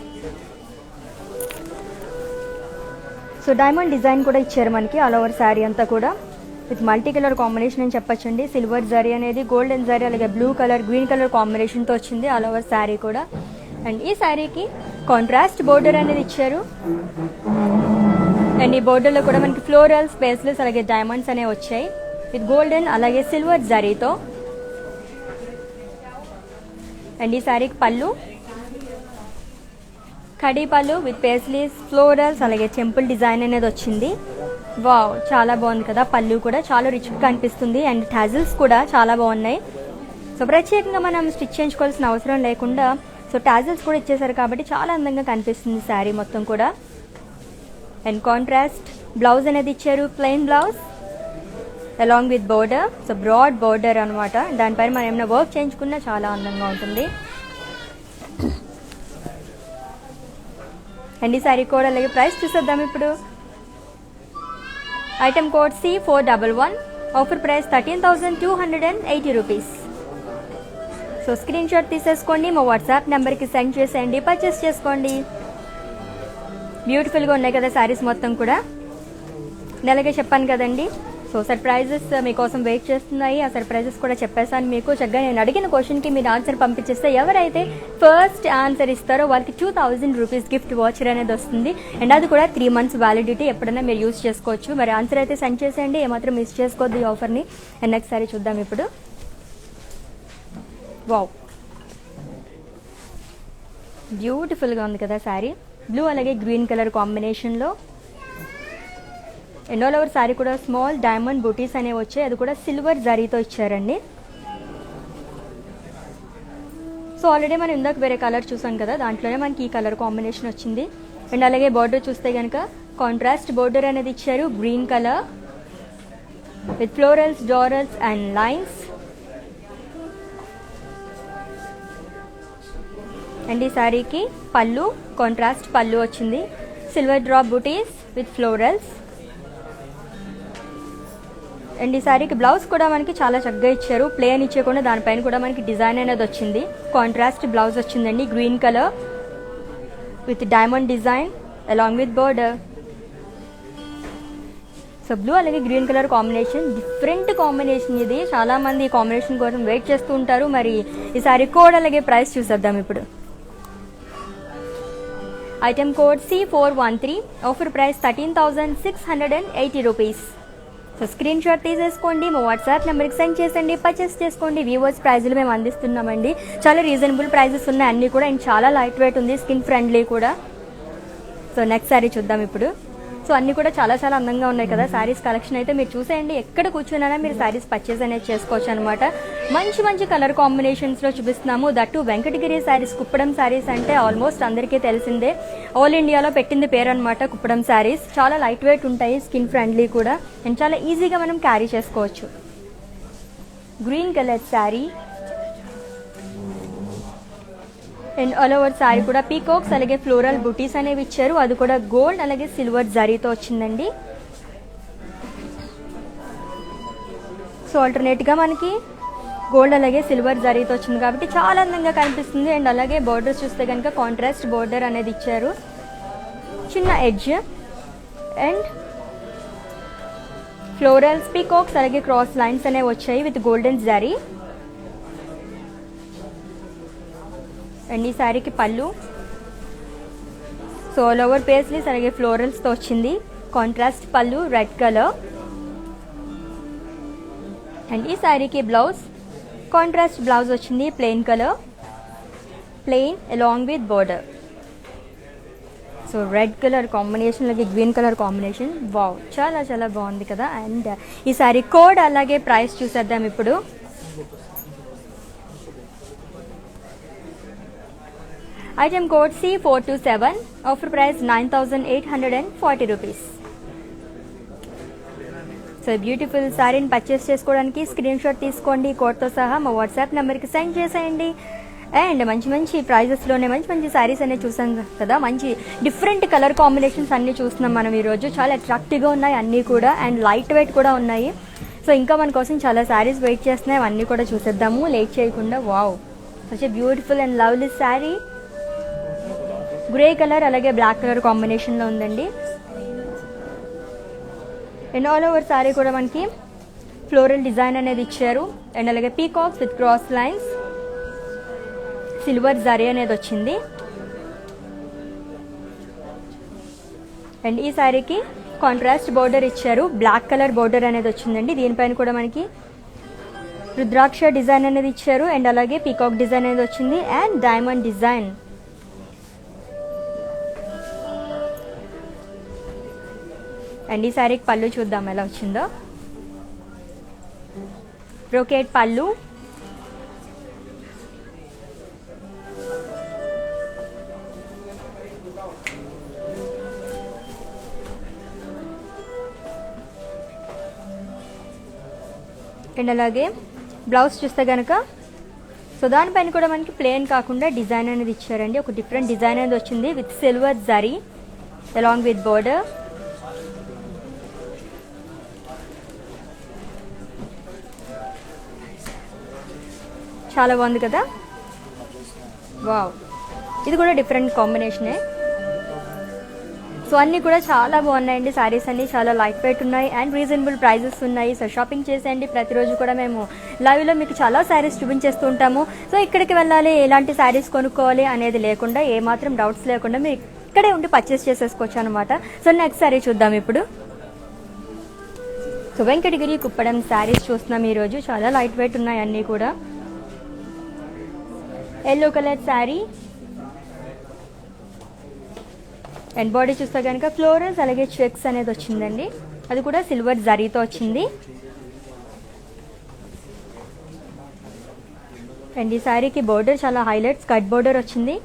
సో డైమండ్ డిజైన్ కూడా ఇచ్చారు మనకి ఆల్ ఓవర్ శారీ అంతా కూడా. విత్ మల్టీ కలర్ కాంబినేషన్ అని చెప్పొచ్చండి. సిల్వర్ జరీ అనేది గోల్డెన్ జరీ అలాగే బ్లూ కలర్ గ్రీన్ కలర్ కాంబినేషన్తో వచ్చింది ఆల్ ఓవర్ శారీ కూడా. అండ్ ఈ శారీకి కాంట్రాస్ట్ బోర్డర్ అనేది ఇచ్చారు. అండ్ ఈ బోర్డర్లో కూడా మనకి ఫ్లోరల్స్ పేస్లెస్ అలాగే డైమండ్స్ అనేవి వచ్చాయి విత్ గోల్డెన్ అలాగే సిల్వర్ జరీతో. అండ్ ఈ శారీకి పళ్ళు కడీ పళ్ళు విత్ పేస్లీస్ ఫ్లోరల్స్ అలాగే టెంపుల్ డిజైన్ అనేది వచ్చింది. వావ్, చాలా బాగుంది కదా. పళ్ళు కూడా చాలా రిచ్గా కనిపిస్తుంది అండ్ టాజిల్స్ కూడా చాలా బాగున్నాయి. సో ప్రత్యేకంగా మనం స్టిచ్ చేయించుకోవాల్సిన అవసరం లేకుండా సో టాజిల్స్ కూడా ఇచ్చేసారు కాబట్టి చాలా అందంగా కనిపిస్తుంది శారీ మొత్తం కూడా. అండ్ కాంట్రాస్ట్ బ్లౌజ్ అనేది ఇచ్చారు, plain blouse along with border. So broad border అనమాట. దానిపైన మనం ఏమైనా వర్క్ చేయించుకున్నా చాలా అందంగా ఉంటుంది. అండ్ ఈ శారీ కోడ్ అలాగే ప్రైస్ చూసేద్దాం ఇప్పుడు. Item code C411, offer price 13,280 rupees. So screen shot తీసేసుకోండి, మా వాట్సాప్ నెంబర్కి సెండ్ చేసేయండి, పర్చేస్ చేసుకోండి. బ్యూటిఫుల్గా ఉన్నాయి కదా శారీస్ మొత్తం కూడా. నెలగే చెప్పాను కదండి. సో సర్ప్రైజెస్ మీకోసం వెయిట్ చేస్తున్నాయి. ఆ సర్ప్రైజెస్ కూడా చెప్పేసాను మీకు. చక్కగా నేను అడిగిన క్వశ్చన్కి మీరు ఆన్సర్ పంపించేస్తే ఎవరైతే ఫస్ట్ ఆన్సర్ ఇస్తారో వాళ్ళకి 2,000 రూపీస్ గిఫ్ట్ వాచర్ అనేది వస్తుంది. అండ్ అది కూడా 3 months వ్యాలిడిటీ, ఎప్పుడైనా మీరు యూజ్ చేసుకోవచ్చు. మరి ఆన్సర్ అయితే సెండ్ చేసేయండి, ఏమాత్రం మిస్ చేసుకోవద్దు ఈ ఆఫర్ని. అండ్ నెక్స్ట్ సారీ చూద్దాం ఇప్పుడు. వావ్, బ్యూటిఫుల్గా ఉంది కదా శారీ. బ్లూ అలాగే గ్రీన్ కలర్ కాంబినేషన్లో. అండ్ ఆల్ ఓవర్ శారీ కూడా స్మాల్ డైమండ్ బూటీస్ అనేవి వచ్చాయి, అది కూడా సిల్వర్ జరీతో ఇచ్చారండి. సో ఆల్రెడీ మనం ఇందాక వేరే కలర్ చూసాం కదా, దాంట్లోనే మనకి ఈ కలర్ కాంబినేషన్ వచ్చింది. అండ్ అలాగే బార్డర్ చూస్తే కనుక కాంట్రాస్ట్ బార్డర్ అనేది ఇచ్చారు, గ్రీన్ కలర్ విత్ ఫ్లోరల్స్ డారల్స్ అండ్ లైన్స్. అండ్ ఈ శారీకి పళ్ళు కాంట్రాస్ట్ పళ్ళు వచ్చింది, silver drop booties with florals. And ఈ శారీకి బ్లౌజ్ కూడా మనకి చాలా చక్కగా ఇచ్చారు, ప్లేన్ ఇచ్చేయకుండా దానిపైన కూడా మనకి డిజైన్ అనేది వచ్చింది. కాంట్రాస్ట్ బ్లౌజ్ వచ్చిందండి, green colour with diamond design along with border. So blue అలాగే green colour combination, different combination ఇది. చాలా మంది ఈ కాంబినేషన్ కోసం వెయిట్ చేస్తూ ఉంటారు. మరి ఈ శారీ కోడ్ అలాగే ప్రైస్ చూసేద్దాం ఇప్పుడు. Item code C413, offer price 13,680 rupees. So screen shot తీసేసుకోండి, మా వాట్సాప్ నెంబర్కి సెండ్ చేసండి, పర్చేస్ చేసుకోండి. వ్యూవర్స్ ప్రైజులు మేము అందిస్తున్నామండి, చాలా రీజనబుల్ ప్రైజెస్ ఉన్నాయి అన్నీ కూడా. అండ్ చాలా లైట్ వెయిట్ ఉంది, స్కిన్ ఫ్రెండ్లీ కూడా. సో నెక్స్ట్ శారీ చూద్దాం ఇప్పుడు. సో అన్నీ కూడా చాలా చాలా అందంగా ఉన్నాయి కదా శారీస్ కలెక్షన్ అయితే. మీరు చూసేయండి, ఎక్కడ కూర్చున్నా మీరు శారీస్ పర్చేస్ అనేది చేసుకోవచ్చు అనమాట. మంచి మంచి కలర్ కాంబినేషన్స్లో చూపిస్తున్నాము. దట్టు వెంకటగిరి శారీస్, కుప్పడం శారీస్ అంటే ఆల్మోస్ట్ అందరికీ తెలిసిందే. ఆల్ ఇండియాలో పెట్టింది పేరు అనమాట కుప్పడం శారీస్. చాలా లైట్ వెయిట్ ఉంటాయి, స్కిన్ ఫ్రెండ్లీ కూడా, అండ్ చాలా ఈజీగా మనం క్యారీ చేసుకోవచ్చు. Green colour sari and all over sari కూడా పీకాక్స్ అలాగే ఫ్లోరల్ బుటీస్ అనేవి ఇచ్చారు, అది కూడా గోల్డ్ అలాగే సిల్వర్ జరీతో వచ్చిందండి. సో ఆల్టర్నేట్గా మనకి గోల్డ్ అలాగే సిల్వర్ జరీతో వచ్చింది కాబట్టి చాలా అందంగా కనిపిస్తుంది. అండ్ అలాగే బోర్డర్స్ చూస్తే కనుక కాంట్రాస్ట్ బోర్డర్ అనేది ఇచ్చారు, చిన్న ఎడ్జ్ అండ్ ఫ్లోరల్స్ పీకాక్స్ అలాగే క్రాస్ లైన్స్ అనేవి వచ్చాయి విత్ గోల్డెన్ జరీ. అండ్ ఈ శారీకి పళ్ళు సో ఆల్ ఓవర్ పేస్లీస్ అలాగే ఫ్లోరల్స్తో వచ్చింది, కాంట్రాస్ట్ పళ్ళు రెడ్ కలర్. అండ్ ఈ శారీకి బ్లౌజ్ కాంట్రాస్ట్ బ్లౌజ్ వచ్చింది, plain colour, plain along with border. So red colour combination అలాగే గ్రీన్ కలర్ కాంబినేషన్. వావ్, చాలా చాలా బాగుంది కదా. అండ్ ఈ శారీ కోడ్ అలాగే ప్రైస్ చూసేద్దాం ఇప్పుడు. Item code C427, offer price 9,840 rupees. So beautiful శారీని పర్చేస్ చేసుకోవడానికి స్క్రీన్ షాట్ తీసుకోండి, కోడ్తో సహా మా వాట్సాప్ నెంబర్కి సెండ్ చేసేయండి. అండ్ మంచి మంచి ప్రైజెస్లోనే మంచి మంచి శారీస్ అనేవి చూసాం కదా. మంచి డిఫరెంట్ కలర్ కాంబినేషన్స్ అన్నీ చూస్తున్నాం మనం ఈరోజు. చాలా అట్రాక్టివ్గా ఉన్నాయి అన్నీ కూడా, అండ్ లైట్ వెయిట్ కూడా ఉన్నాయి. సో ఇంకా మన కోసం చాలా శారీస్ వెయిట్ చేస్తున్నాయి, అవన్నీ కూడా చూసేద్దాము లేట్ చేయకుండా. Wow, such a beautiful and lovely sari. Grey colour అలాగే బ్లాక్ కలర్ కాంబినేషన్లో ఉందండి. అండ్ ఆల్ ఓవర్ శారీ కూడా మనకి ఫ్లోరల్ డిజైన్ అనేది ఇచ్చారు. అండ్ అలాగే peacocks with cross lines, silver zari అనేది వచ్చింది. అండ్ ఈ శారీకి కాంట్రాస్ట్ బోర్డర్ ఇచ్చారు, బ్లాక్ కలర్ బోర్డర్ అనేది వచ్చిందండి. దీనిపైన కూడా మనకి రుద్రాక్ష డిజైన్ అనేది ఇచ్చారు. అండ్ అలాగే పీకాక్ డిజైన్ అనేది వచ్చింది అండ్ డైమండ్ డిజైన్. అండ్ ఈ శారీకి పళ్ళు చూద్దాం ఎలా వచ్చిందో. బ్రోకేట్ పళ్ళు, అండ్ అలాగే బ్లౌజ్ చూస్తే కనుక సో దానిపైన కూడా మనకి ప్లెయిన్ కాకుండా డిజైన్ అనేది ఇచ్చారండి. ఒక డిఫరెంట్ డిజైన్ అనేది వచ్చింది with silver zari along with border. చాలా బాగుంది కదా. వావ్, ఇది కూడా డిఫరెంట్ కాంబినేషనే. సో అన్నీ కూడా చాలా బాగున్నాయండి. శారీస్ అన్నీ చాలా లైట్ వెయిట్ ఉన్నాయి అండ్ రీజనబుల్ ప్రైజెస్ ఉన్నాయి. సో షాపింగ్ చేసేయండి. ప్రతిరోజు కూడా మేము లైవ్లో మీకు చాలా శారీస్ చూపించేస్తూ ఉంటాము. సో ఇక్కడికి వెళ్ళాలి, ఎలాంటి శారీస్ కొనుక్కోవాలి అనేది లేకుండా, ఏమాత్రం డౌట్స్ లేకుండా మీరు ఇక్కడే ఉండి పర్చేస్ చేసేసుకోవచ్చు అనమాట. సో నెక్స్ట్ శారీ చూద్దాం ఇప్పుడు. సో వెంకటగిరి కుప్పడం శారీస్ చూస్తున్నాం ఈరోజు. చాలా లైట్ వెయిట్ ఉన్నాయి అన్నీ కూడా. Yellow colour sari and body చూస్తే కనుక ఫ్లోరల్స్ అలాగే చెక్స్ అనేది వచ్చిందండి. అది కూడా సిల్వర్ జరీతో వచ్చింది. అండ్ ఈ శారీకి బోర్డర్ చాలా హైలైట్ స్కర్ట్ బోర్డర్ వచ్చింది.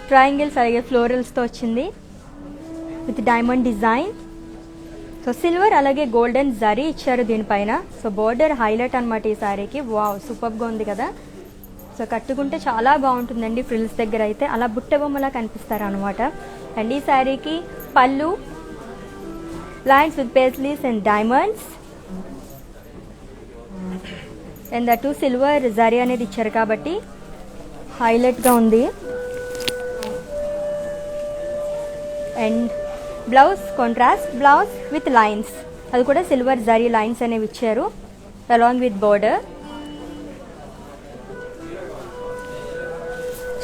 ట్రయాంగిల్స్ అలాగే ఫ్లోరల్స్తో వచ్చింది with diamond design. So silver అలాగే గోల్డెన్ జరీ ఇచ్చారు దీనిపైన. సో బోర్డర్ హైలైట్ అనమాట ఈ శారీకి. వావ్, సూపర్గా ఉంది కదా. సో కట్టుకుంటే చాలా బాగుంటుందండి. ఫ్రిల్స్ దగ్గర అయితే అలా బుట్ట బొమ్మలా కనిపిస్తారు అనమాట. అండ్ ఈ శారీకి పళ్ళు, lines with paisleys and diamonds and that silver zari అనేది ఇచ్చారు కాబట్టి హైలైట్గా ఉంది. And blouse contrast blouse with lines, అది కూడా సిల్వర్ జరీ లైన్స్ అనేవి ఇచ్చారు అలాంగ్ విత్ బోర్డర్.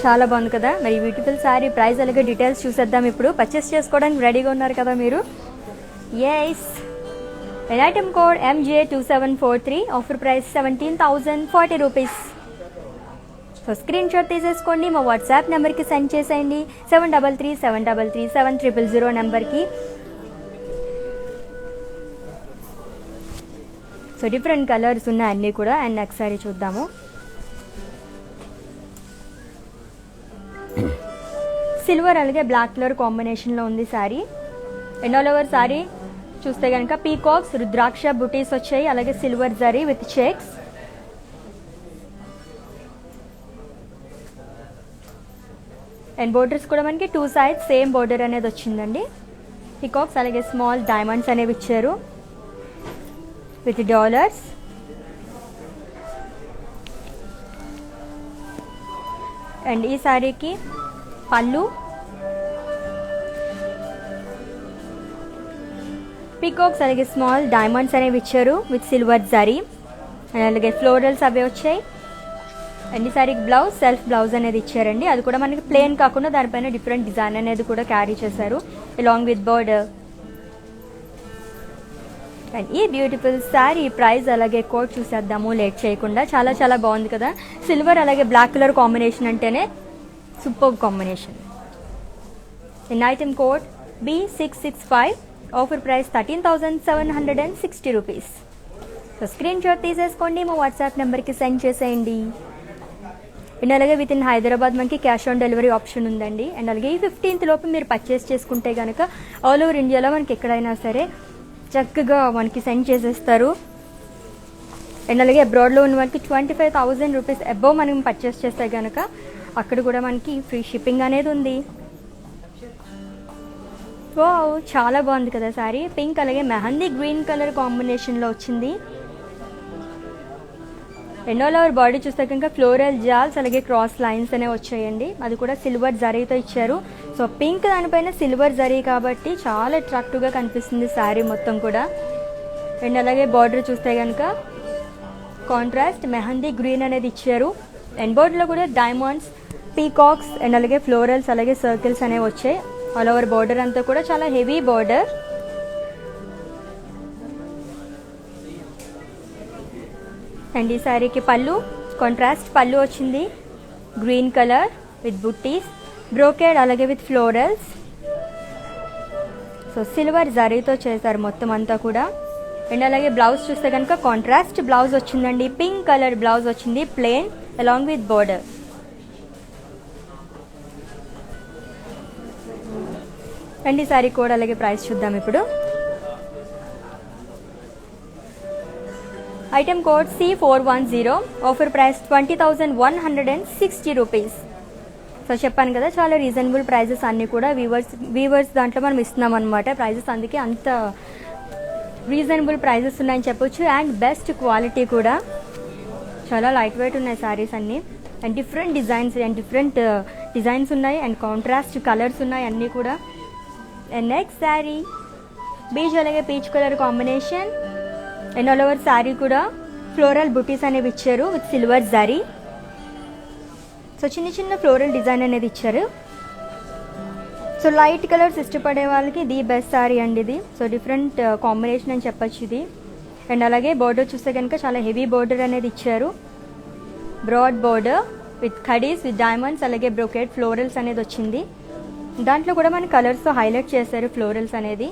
చాలా బాగుంది కదా. మరి బ్యూటిఫుల్ శారీ ప్రైస్ అలాగే డీటెయిల్స్ చూసేద్దాం ఇప్పుడు. పర్చేస్ చేసుకోవడానికి రెడీగా ఉన్నారు కదా మీరు? Yes. Item code MJ2743, offer price 17,040 rupees. So screen shot తీసేసుకోండి, మా వాట్సాప్ నెంబర్కి సెండ్ చేసేయండి 7337337000 నెంబర్కి. సో డిఫరెంట్ కలర్స్ ఉన్నాయి అన్నీ కూడా. అండ్ నెక్స్ట్ సారీ చూద్దాము. సిల్వర్ అలాగే బ్లాక్ కలర్ కాంబినేషన్లో ఉంది sari. And all over sari చూస్తే కనుక పీకాక్స్, రుద్రాక్ష బుటీస్ వచ్చాయి, అలాగే silver zari with checks. And borders కూడా మనకి 2 sides సేమ్ బోర్డర్ అనేది వచ్చిందండి. పీకాక్స్ అలాగే స్మాల్ డైమండ్స్ అనేవి ఇచ్చారు విత్ డాలర్స్. అండ్ ఈ శారీకి పళ్ళు, పీకాక్స్ అలాగే స్మాల్ డైమండ్స్ అనేవి ఇచ్చారు విత్ సిల్వర్ జరీ అండ్ అలాగే ఫ్లోరల్స్ అవి వచ్చాయి. అండ్ ఈ శారీకి బ్లౌజ్ సెల్ఫ్ బ్లౌజ్ అనేది ఇచ్చారండి. అది కూడా మనకి ప్లెయిన్ కాకుండా దానిపైన డిఫరెంట్ డిజైన్ అనేది కూడా క్యారీ చేశారు అలాంగ్ విత్ బోర్డర్. అండ్ ఈ బ్యూటిఫుల్ శారీ ప్రైస్ అలాగే కోడ్ చూసేద్దాము లేట్ చేయకుండా. చాలా చాలా బాగుంది కదా. సిల్వర్ అలాగే బ్లాక్ కలర్ కాంబినేషన్ అంటేనే super combination. And item code B665, offer price 13,760 rupees. So screen shot తీసేసుకోండి, మా వాట్సాప్ నెంబర్కి సెండ్ చేసేయండి. అండ్ అలాగే విత్ ఇన్ హైదరాబాద్ మనకి క్యాష్ ఆన్ డెలివరీ ఆప్షన్ ఉందండి. అండ్ అలాగే ఈ 15th లోపు మీరు పర్చేస్ చేసుకుంటే కనుక ఆల్ ఓవర్ ఇండియాలో మనకి ఎక్కడైనా సరే చక్కగా మనకి సెండ్ చేసేస్తారు. అండ్ అలాగే అబ్రాడ్లో ఉన్న వాళ్ళకి 25,000 రూపీస్ అబోవ్ మనం పర్చేస్ చేస్తే కనుక అక్కడ కూడా మనకి ఫ్రీ షిప్పింగ్ అనేది ఉంది. వావ్, చాలా బాగుంది కదా శారీ. పింక్ అలాగే మెహందీ గ్రీన్ కలర్ కాంబినేషన్లో వచ్చింది. అండ్ ఆల్ ఓవర్ బాడీ చూస్తే కనుక ఫ్లోరల్ జాల్స్ అలాగే క్రాస్ లైన్స్ అనేవి వచ్చాయండి. అది కూడా సిల్వర్ జరీతో ఇచ్చారు. సో పింక్ దానిపైన సిల్వర్ జరీ కాబట్టి చాలా అట్రాక్టివ్గా కనిపిస్తుంది శారీ మొత్తం కూడా. అండ్ అలాగే బార్డర్ చూస్తే కనుక కాంట్రాస్ట్ మెహందీ గ్రీన్ అనేది ఇచ్చారు. అండ్ బోర్డర్లో కూడా డైమండ్స్, పీకాక్స్ అండ్ అలాగే ఫ్లోరల్స్ అలాగే సర్కిల్స్ అనేవి వచ్చాయి. ఆల్ ఓవర్ బార్డర్ అంతా కూడా చాలా హెవీ బార్డర్. అండ్ ఈ శారీకి పళ్ళు కాంట్రాస్ట్ పళ్ళు వచ్చింది, green colour with buttis, brocade అలాగే విత్ ఫ్లోరల్స్. సో సిల్వర్ జరీతో చేశారు మొత్తం అంతా కూడా. అండ్ అలాగే బ్లౌజ్ చూస్తే కనుక కాంట్రాస్ట్ బ్లౌజ్ వచ్చిందండి, పింక్ కలర్ బ్లౌజ్ వచ్చింది plain along with border. And ఈ శారీ కోడ్ అలాగే ప్రైస్ చూద్దాం ఇప్పుడు. Item code C410, offer price 20,160 rupees. So చెప్పాను కదా చాలా రీజనబుల్ ప్రైజెస్ అన్నీ కూడా వీవర్స్ దాంట్లో మనం ఇస్తున్నాం అనమాట ప్రైజెస్, అందుకే అంత రీజనబుల్ ప్రైజెస్ ఉన్నాయని చెప్పొచ్చు. అండ్ బెస్ట్ క్వాలిటీ కూడా, చాలా లైట్ వెయిట్ ఉన్నాయి శారీస్ అన్నీ. అండ్ డిఫరెంట్ డిజైన్స్ ఉన్నాయి అండ్ కాంట్రాస్ట్ కలర్స్ ఉన్నాయి అన్నీ కూడా. అండ్ నెక్స్ట్ శారీ బీచ్ అలాగే peach colour combination. And all over sari కూడా ఫ్లోరల్ బుటీస్ అనేవి ఇచ్చారు విత్ సిల్వర్ జరీ. సో చిన్న చిన్న ఫ్లోరల్ డిజైన్ అనేది ఇచ్చారు. సో లైట్ కలర్స్ ఇష్టపడే వాళ్ళకి ది బెస్ట్ శారీ అండి ఇది. సో డిఫరెంట్ కాంబినేషన్ అని చెప్పచ్చు ఇది. అండ్ అలాగే బోర్డర్ చూస్తే కనుక చాలా హెవీ బోర్డర్ అనేది ఇచ్చారు, బ్రాడ్ బోర్డర్ విత్ కడీస్ విత్ డైమండ్స్ అలాగే బ్రోకెడ్ ఫ్లోరల్స్ అనేది వచ్చింది. దాంట్లో కూడా మన కలర్స్తో హైలైట్ చేశారు ఫ్లోరల్స్ అనేది.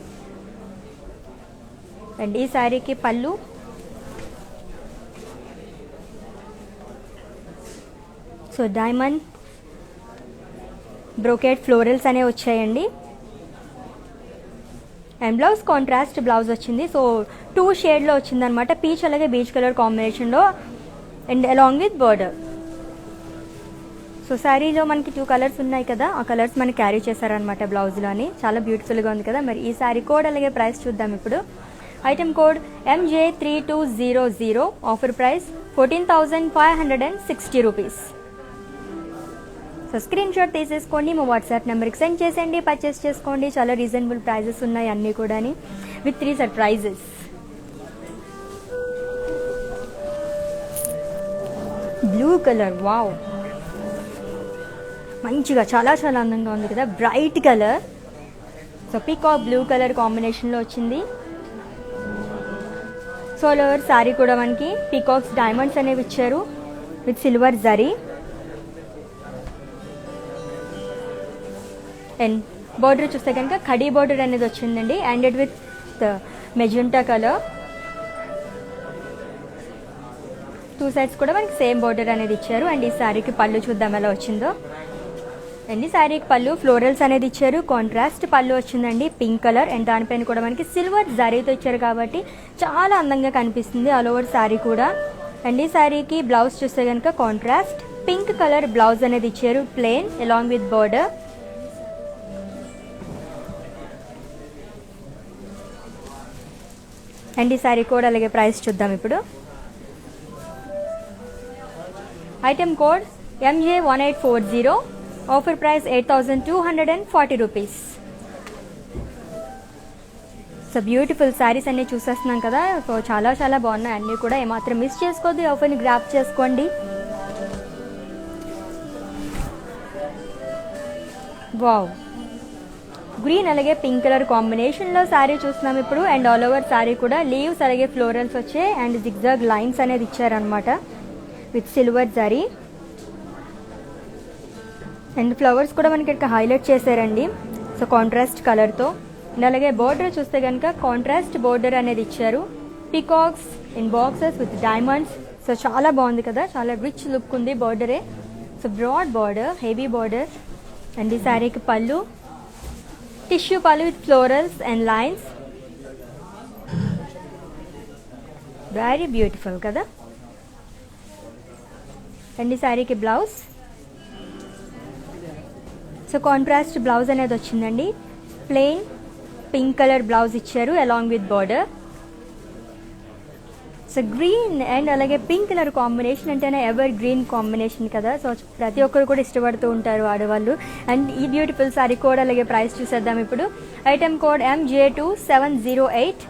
అండ్ ఈ శారీకి పళ్ళు, సో డైమండ్ బ్రోకెడ్ ఫ్లోరల్స్ అనేవి వచ్చాయండి. అండ్ బ్లౌజ్ కాంట్రాస్ట్ బ్లౌజ్ వచ్చింది. సో 2 షేడ్లో వచ్చింది అనమాట, పీచ్ అలాగే బీచ్ కలర్ కాంబినేషన్లో and along with border. So శారీలో మనకి 2 కలర్స్ ఉన్నాయి కదా, ఆ కలర్స్ మనకి క్యారీ చేశారనమాట బ్లౌజ్లోని. చాలా బ్యూటిఫుల్గా ఉంది కదా. మరి ఈ శారీ కోడ్ అలాగే ప్రైస్ చూద్దాం ఇప్పుడు. Item code MJ3200, offer price 14,560 rupees. So screen shot తీసేసుకోండి, మా వాట్సాప్ నెంబర్కి సెండ్ చేసేయండి, పర్చేస్ చేసుకోండి. చాలా రీజనబుల్ ప్రైజెస్ ఉన్నాయి అన్నీ కూడా with 3 surprises. Blue colour, wow మంచిగా చాలా చాలా అందంగా ఉంది కదా, bright colour. So peacock blue colour కాంబినేషన్లో వచ్చింది. సో ఆల్ ఓవర్ శారీ కూడా మనకి పీకాక్స్ డైమండ్స్ అనేవి ఇచ్చారు with silver zari. And border చూస్తే కనుక కడీ బార్డర్ అనేది వచ్చిందండి, and with magenta colour. 2 sides కూడా మనకి సేమ్ బార్డర్ అనేది ఇచ్చారు. అండ్ ఈ శారీకి పళ్ళు చూద్దాం ఎలా వచ్చిందో. అండ్ ఈ శారీకి పళ్ళు ఫ్లోరల్స్ అనేది ఇచ్చారు, కాంట్రాస్ట్ పళ్ళు వచ్చిందండి పింక్ కలర్. అండ్ దానిపైన కూడా మనకి సిల్వర్ జరీతో ఇచ్చారు కాబట్టి చాలా అందంగా కనిపిస్తుంది ఆల్ ఓవర్ శారీ కూడా. అండ్ ఈ శారీకి బ్లౌజ్ చూస్తే కనుక కాంట్రాస్ట్ పింక్ కలర్ బ్లౌజ్ అనేది ఇచ్చారు plain along with border. And ఈ శారీ కోడ్ అలాగే ప్రైస్ చూద్దాం ఇప్పుడు. Item code MJ1840, offer price 8,240 rupees. So beautiful saris అన్నీ చూసేస్తున్నాం కదా. సో చాలా చాలా బాగున్నాయి అన్నీ కూడా, ఏమాత్రం మిస్ చేసుకోవద్దు, ఆఫర్ని గ్రాప్ చేసుకోండి. వావ్ గ్రీన్ అలాగే పింక్ కలర్ కాంబినేషన్లో శారీ చూస్తున్నాం ఇప్పుడు. అండ్ ఆల్ ఓవర్ శారీ కూడా లీవ్స్ అలాగే ఫ్లోరల్స్ వచ్చాయి అండ్ జిగ్జాగ్ లైన్స్ అనేది ఇచ్చారనమాట with silver zari. And flowers కూడా మనకి ఇక్కడ హైలైట్ చేశారండి, సో కాంట్రాస్ట్ కలర్తో. అండ్ అలాగే బోర్డర్ చూస్తే కనుక కాంట్రాస్ట్ బోర్డర్ అనేది ఇచ్చారు, peacocks in boxes with diamonds. So చాలా బాగుంది కదా, చాలా రిచ్ లుక్ ఉంది బార్డరే. So broad border, heavy border. And ఈ శారీకి పళ్ళు టిష్యూ పళ్ళు with florals and lines, very beautiful కదా. అండ్ ఈ శారీకి బ్లౌజ్, సో కాంట్రాస్ట్ బ్లౌజ్ అనేది వచ్చిందండి, ప్లెయిన్ పింక్ కలర్ బ్లౌజ్ ఇచ్చారు along with border. So green and అలాగే పింక్ కలర్ కాంబినేషన్ అంటేనే ఎవర్ గ్రీన్ కాంబినేషన్ కదా. సో ప్రతి ఒక్కరు కూడా ఇష్టపడుతూ ఉంటారు ఆడవాళ్ళు. అండ్ ఈ బ్యూటిఫుల్ సారీ కోడ్ అలాగే ప్రైస్ చూసేద్దాం ఇప్పుడు. Item code MJ2708,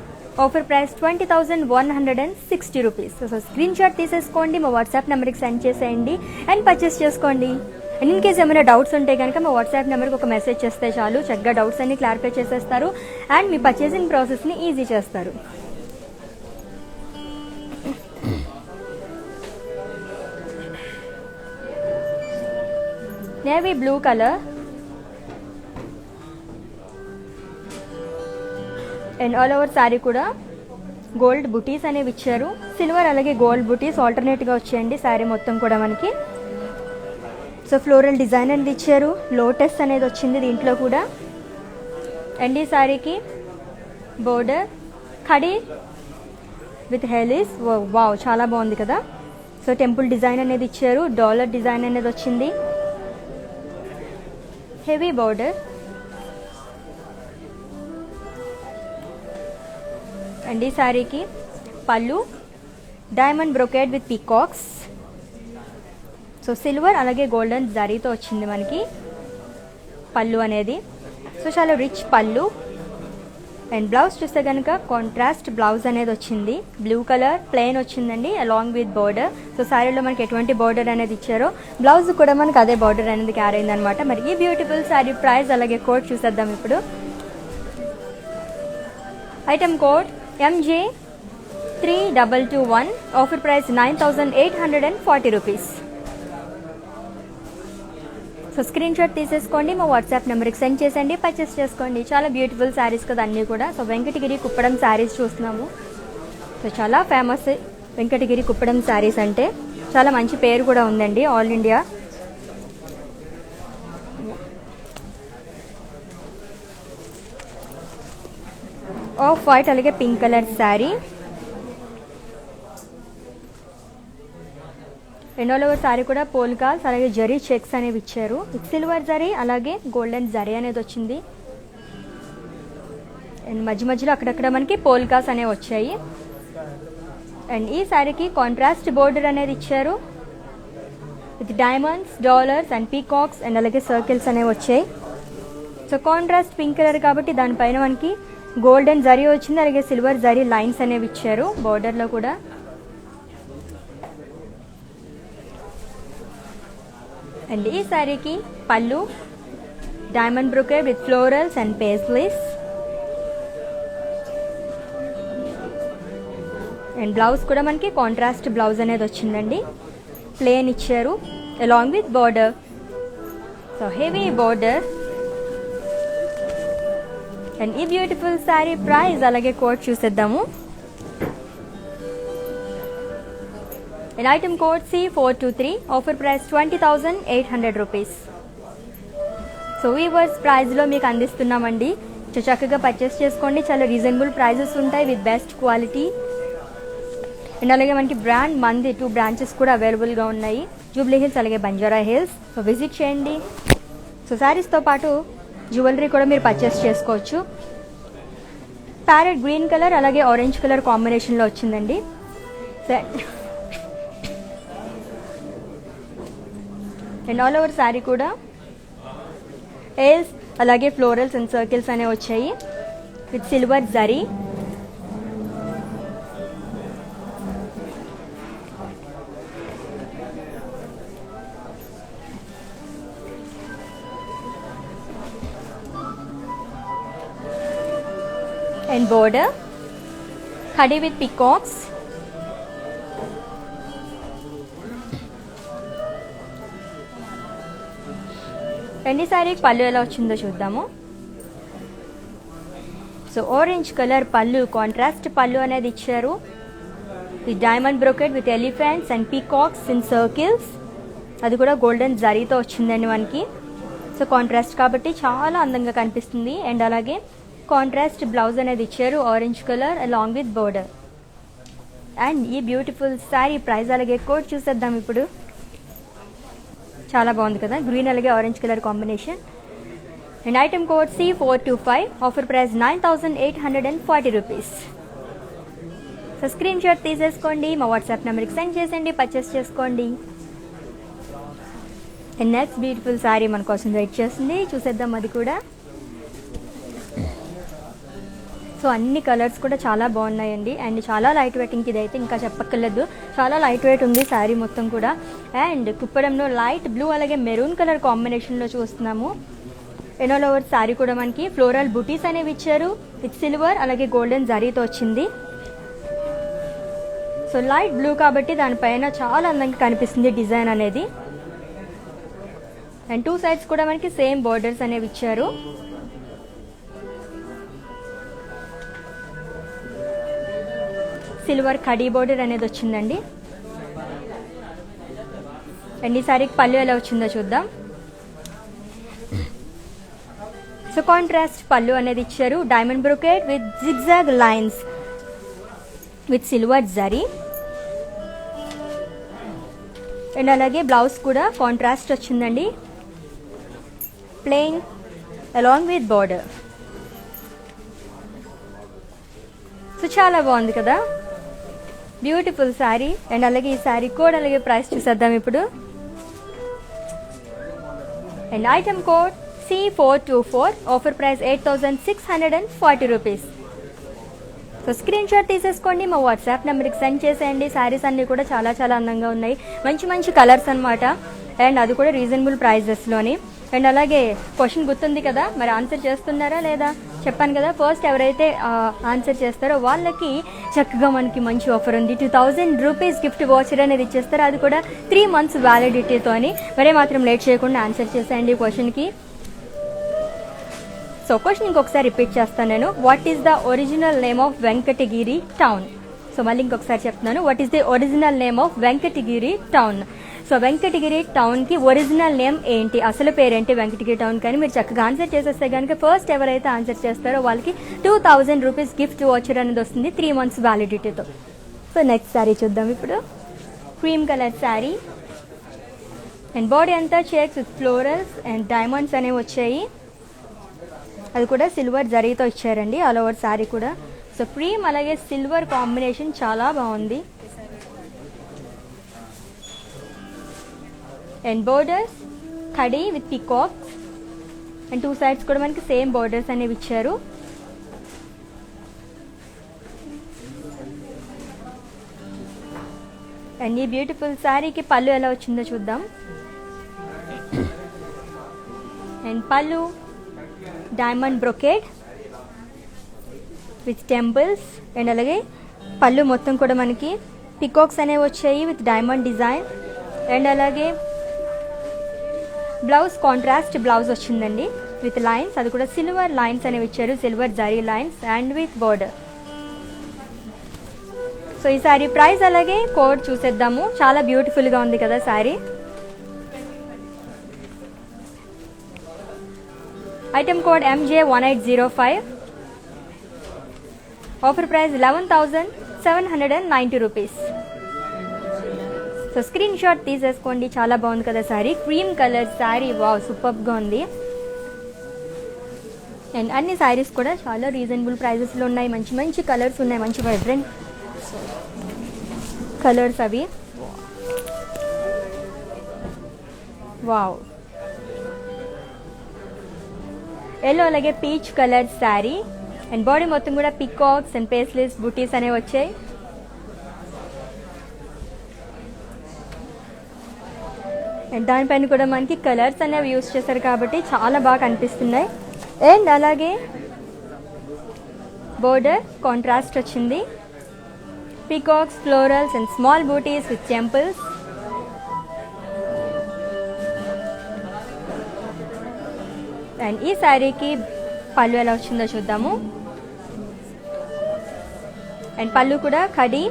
offer price 20,160 rupees. So screen shot తీసేసుకోండి, మా వాట్సాప్ నెంబర్కి సెండ్ చేసేయండి అండ్ పర్చేస్ చేసుకోండి. అండ్ ఇన్ కేస్ ఏమైనా డౌట్స్ ఉంటే కనుక మా వాట్సాప్ నెంబర్కి ఒక మెసేజ్ చేస్తే చాలు, చక్కగా డౌట్స్ అన్ని క్లారిఫై చేసేస్తారు అండ్ మీ పర్చేసింగ్ ప్రాసెస్ని ఈజీ చేస్తారు. Navy blue colour and all over sari కూడా గోల్డ్ బుటీస్ అనేవి ఇచ్చారు. సిల్వర్ అలాగే గోల్డ్ బుటీస్ ఆల్టర్నేట్గా వచ్చాయండి శారీ మొత్తం కూడా మనకి. సో ఫ్లోరల్ డిజైన్ అనేది ఇచ్చారు, లోటస్ అనేది వచ్చింది దీంట్లో కూడా. అండ్ ఈ శారీకి బోర్డర్ ఖడీ విత్ హెలీస్, వావ్ చాలా బాగుంది కదా. సో టెంపుల్ డిజైన్ అనేది ఇచ్చారు, డాలర్ డిజైన్ అనేది వచ్చింది, హెవీ బోర్డర్. అండ్ ఈ శారీకి pallu diamond brocade with peacocks. So silver అలాగే గోల్డెన్ జరీతో వచ్చింది మనకి పళ్ళు అనేది. సో చాలా రిచ్ పళ్ళు. అండ్ బ్లౌజ్ చూస్తే కనుక కాంట్రాస్ట్ బ్లౌజ్ అనేది వచ్చింది, బ్లూ కలర్ ప్లెయిన్ వచ్చిందండి అలాంగ్ విత్ బోర్డర్. సో శారీలో మనకి ఎటువంటి బోర్డర్ అనేది ఇచ్చారో బ్లౌజ్ కూడా మనకి అదే బోర్డర్ అనేది క్యారీ అయిందనమాట. మరి ఈ బ్యూటిఫుల్ శారీ ప్రైస్ అలాగే కోడ్ చూసేద్దాం ఇప్పుడు. Item code MJ3221, offer price 9,840 rupees. So screen shot తీసేసుకోండి, మా వాట్సాప్ నెంబర్కి సెండ్ చేసేయండి, పర్చేస్ చేసుకోండి. చాలా బ్యూటిఫుల్ శారీస్ కదా అన్నీ కూడా. సో వెంకటగిరి కుప్పడం శారీస్ చూస్తున్నాము. సో చాలా ఫేమస్ వెంకటగిరి కుప్పడం శారీస్ అంటే, చాలా మంచి పేరు కూడా ఉందండి ఆల్ ఇండియా. ఆఫ్ వైట్ అలాగే pink colour sari. And all over sari కూడా పోల్కాస్ అలాగే జరీ చెక్స్ అనేవి ఇచ్చారు, సిల్వర్ జరీ అలాగే గోల్డెన్ జరీ అనేది వచ్చింది. అండ్ మధ్య మధ్యలో అక్కడక్కడ మనకి పోల్కాస్ అనేవి వచ్చాయి. అండ్ ఈ శారీకి కాంట్రాస్ట్ బోర్డర్ అనేది ఇచ్చారు with diamonds, dollars and peacocks and అలాగే సర్కిల్స్ అనేవి వచ్చాయి. సో కాంట్రాస్ట్ పింక్ కలర్ కాబట్టి దానిపైన మనకి గోల్డెన్ జరీ వచ్చింది, అలాగే సిల్వర్ జరీ లైన్స్ అనేవి ఇచ్చారు బోర్డర్లో కూడా. అండ్ ఈ శారీకి pallu diamond brocade with florals and paisleys. And blouse కూడా మనకి కాంట్రాస్ట్ బ్లౌజ్ అనేది వచ్చిందండి, ప్లేన్ ఇచ్చారు along with border. So heavy border. And ఈ బ్యూటిఫుల్ శారీ ప్రైస్ అలాగే కోడ్ చూసేద్దాము. And item code C423, offer price 20,800 rupees. So weavers ప్రైస్లో మీకు అందిస్తున్నామండి. చక్కగా పర్చేస్ చేసుకోండి, చాలా రీజనబుల్ ప్రైజెస్ ఉంటాయి విత్ బెస్ట్ క్వాలిటీ. అండ్ అలాగే మనకి బ్రాండ్ మంది 2 బ్రాంచెస్ కూడా అవైలబుల్గా ఉన్నాయి, జూబ్లీ హిల్స్ అలాగే బంజారా హిల్స్. సో విజిట్ చేయండి. సో శారీస్తో పాటు జ్యువెలరీ కూడా మీరు పర్చేస్ చేసుకోవచ్చు. ప్యారెట్ గ్రీన్ కలర్ అలాగే ఆరెంజ్ కలర్ కాంబినేషన్లో వచ్చిందండి. అండ్ ఆల్ ఓవర్ శారీ కూడా ఏల్స్ అలాగే ఫ్లోరల్స్ అండ్ సర్కిల్స్ అనేవి వచ్చాయి with silver zari. and border khadi with peacocks. And ఈ సారీ పళ్ళు ఎలా వచ్చిందో చూద్దాము. సో ఆరెంజ్ కలర్ పళ్ళు, కాంట్రాస్ట్ పళ్ళు అనేది ఇచ్చారు. The diamond brocade with elephants and peacocks in circles, అది కూడా గోల్డెన్ జరీతో వచ్చిందండి మనకి. సో కాంట్రాస్ట్ కాబట్టి చాలా అందంగా కనిపిస్తుంది. అండ్ అలాగే కాంట్రాస్ట్ బ్లౌజ్ అనేది ఇచ్చారు orange colour along with border. And ఈ బ్యూటిఫుల్ శారీ ప్రైస్ అలాగే కోడ్ చూసేద్దాం ఇప్పుడు. చాలా బాగుంది కదా, గ్రీన్ అలాగే orange colour combination. And item code C425, offer price 9,840 rupees. So screen shot తీసేసుకోండి, మా వాట్సాప్ నెంబర్కి సెండ్ చేసేయండి, పర్చేస్ చేసుకోండి. అండ్ నెక్స్ట్ బ్యూటిఫుల్ శారీ మన కోసం వెయిట్ చేస్తుంది, చూసేద్దాం అది కూడా. సో అన్ని కలర్స్ కూడా చాలా బాగున్నాయండి అండ్ చాలా లైట్ వెయిటింగ్, ఇదైతే ఇంకా చెప్పక్కర్లేదు, చాలా లైట్ వెయిట్ ఉంది శారీ మొత్తం కూడా. అండ్ కుప్పడంలో లైట్ బ్లూ అలాగే మెరూన్ కలర్ కాంబినేషన్లో చూస్తున్నాము. ఎనోల్ ఓవర్ శారీ కూడా మనకి ఫ్లోరల్ బుటీస్ అనేవి ఇచ్చారు విత్ సిల్వర్ అలాగే గోల్డెన్ జరీతో వచ్చింది. సో లైట్ బ్లూ కాబట్టి దానిపైన చాలా అందంగా కనిపిస్తుంది డిజైన్ అనేది. అండ్ టూ సైడ్స్ కూడా మనకి సేమ్ బోర్డర్స్ అనేవి ఇచ్చారు. సిల్వర్ కడీ బోర్డర్ అనేది వచ్చిందండి. అండ్ ఈ సారీకి పళ్ళు ఎలా వచ్చిందో చూద్దాం. సో కాంట్రాస్ట్ పళ్ళు అనేది ఇచ్చారు, diamond brocade with zigzag lines with silver zari. And అలాగే బ్లౌజ్ కూడా కాంట్రాస్ట్ వచ్చిందండి, plain along with border. So చాలా బాగుంది కదా, బ్యూటిఫుల్ శారీ. అండ్ అలాగే ఈ శారీ కోడ్ అలాగే ప్రైస్ చూసేద్దాం ఇప్పుడు. And item code C424, offer price 8,640 rupees. So screen shot తీసేసుకోండి, మా వాట్సాప్ నెంబర్కి సెండ్ చేసేయండి. శారీస్ అన్నీ కూడా చాలా చాలా అందంగా ఉన్నాయి, మంచి మంచి కలర్స్ అనమాట. అండ్ అది కూడా రీజనబుల్ ప్రైజెస్లోని. అండ్ అలాగే క్వశ్చన్ గుర్తుంది కదా, మరి ఆన్సర్ చేస్తున్నారా లేదా? చెప్పాను కదా, ఫస్ట్ ఎవరైతే ఆన్సర్ చేస్తారో వాళ్ళకి చక్కగా మనకి మంచి ఆఫర్ ఉంది, 2,000 రూపీస్ గిఫ్ట్ వాచర్ అనేది ఇచ్చేస్తారు, అది కూడా 3 months వ్యాలిడిటీతో అని. మరే మాత్రం లేట్ చేయకుండా ఆన్సర్ చేసేయండి క్వశ్చన్కి. సో క్వశ్చన్ ఇంకొకసారి రిపీట్ చేస్తాను నేను. What is the original name of Venkatagiri town? So మళ్ళీ ఇంకొకసారి చెప్తున్నాను, what is the original name of Venkatagiri town? So Venkatagiri టౌన్కి ఒరిజినల్ నేమ్ ఏంటి, అసలు పేరేంటి వెంకటగిరి టౌన్ కానీ మీరు చక్కగా ఆన్సర్ చేసేస్తే కనుక ఫస్ట్ ఎవరైతే ఆన్సర్ చేస్తారో వాళ్ళకి 2,000 రూపీస్ గిఫ్ట్ వాచర్ అనేది వస్తుంది 3 months వ్యాలిడిటీతో. సో నెక్స్ట్ శారీ చూద్దాం ఇప్పుడు. Cream colour sari and body అంతా checks with florals and diamonds అనేవి వచ్చాయి, అది కూడా సిల్వర్ జరీతో ఇచ్చారండి ఆల్ ఓవర్ శారీ కూడా. సో క్రీమ్ అలాగే సిల్వర్ కాంబినేషన్ చాలా బాగుంది. And borders khadi with peacocks and two sides కూడా మనకి సేమ్ బోర్డర్స్ అనేవి ఇచ్చారు. అండ్ ఈ బ్యూటిఫుల్ శారీకి పళ్ళు ఎలా వచ్చిందో చూద్దాం. అండ్ పళ్ళు diamond brocade with temples and అలాగే పళ్ళు మొత్తం కూడా మనకి పికాక్స్ అనేవి వచ్చాయి విత్ డైమండ్ డిజైన్. అండ్ అలాగే బ్లౌజ్ కాంట్రాస్ట్ బ్లౌజ్ వచ్చిందండి విత్ లైన్స్, అది కూడా సిల్వర్ లైన్స్ అనేవి ఇచ్చారు, silver zari lines and with border. So ఈ శారీ ప్రైస్ అలాగే కోడ్ చూసేద్దాము, చాలా బ్యూటిఫుల్గా ఉంది కదా sari. Item code MJ1805, offer price 11,790 rupees. So screen shot తీసేసుకోండి, చాలా బాగుంది కదా sari, cream colour sari, wow సూపర్గా ఉంది. అండ్ అన్ని శారీస్ కూడా చాలా రీజనబుల్ ప్రైజెస్లో ఉన్నాయి, మంచి మంచి కలర్స్ ఉన్నాయి, మంచి వైబ్రెంట్ కలర్స్ అవి, వావ్. ఎల్లో అలాగే peach colour sari and body మొత్తం కూడా పికాక్స్ అండ్ పేస్లెస్ బుటీస్ అనేవి వచ్చాయి. అండ్ దానిపైన కూడా మనకి కలర్స్ అనేవి యూస్ చేశారు కాబట్టి చాలా బాగా కనిపిస్తున్నాయి. అండ్ అలాగే బోర్డర్ కాంట్రాస్ట్ వచ్చింది, peacocks florals and small booties with temples. And ఈ శారీకి పళ్ళు ఎలా వచ్చిందో చూద్దాము. అండ్ పళ్ళు కూడా కడీ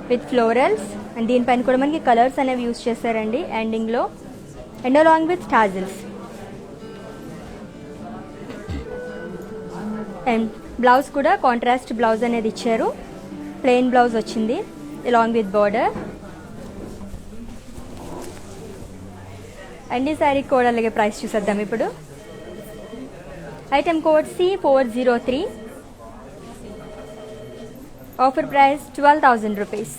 విత్ ఫ్లోరల్స్ అండ్ దీనిపైన కూడా మనకి కలర్స్ అనేవి యూస్ చేశారండి ఎండింగ్లో and along with tassels. And blouse కూడా కాంట్రాస్ట్ బ్లౌజ్ అనేది ఇచ్చారు, ప్లెయిన్ బ్లౌజ్ వచ్చింది అలాంగ్ విత్ బార్డర్. అండ్ ఈ శారీ కోడ్ అలాగే ప్రైస్ చూసేద్దాం ఇప్పుడు. Item code C403, offer price 12,000 rupees.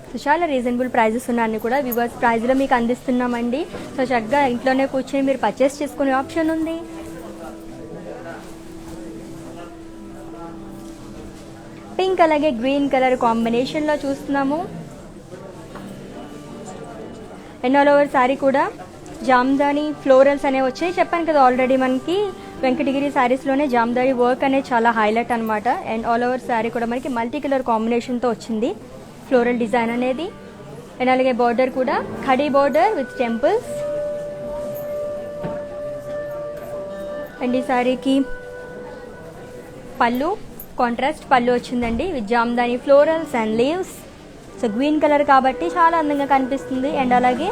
So చాలా రీజనబుల్ ప్రైజెస్ ఉన్నాయని కూడా వివర్స్ ప్రైజ్లో మీకు అందిస్తున్నామండి. సో చక్కగా ఇంట్లోనే కూర్చొని మీరు పర్చేస్ చేసుకునే ఆప్షన్ ఉంది. పింక్ అలాగే గ్రీన్ కలర్ కాంబినేషన్లో చూస్తున్నాము. అండ్ ఆల్ ఓవర్ శారీ కూడా జామ్దాని ఫ్లోరల్స్ అనేవి వచ్చాయి. చెప్పాను కదా ఆల్రెడీ మనకి వెంకటగిరి శారీస్లోనే జామ్దాని వర్క్ అనేది చాలా హైలైట్ అనమాట. అండ్ ఆల్ ఓవర్ శారీ కూడా మనకి మల్టీ కలర్ కాంబినేషన్తో వచ్చింది ఫ్లోరల్ డిజైన్ అనేది. అండ్ అలాగే బార్డర్ కూడా khadi border with temples. And ఈ శారీకి పళ్ళు కాంట్రాస్ట్ పళ్ళు వచ్చిందండి with Jamdani florals and leaves. So green colour కాబట్టి చాలా అందంగా కనిపిస్తుంది. అండ్ అలాగే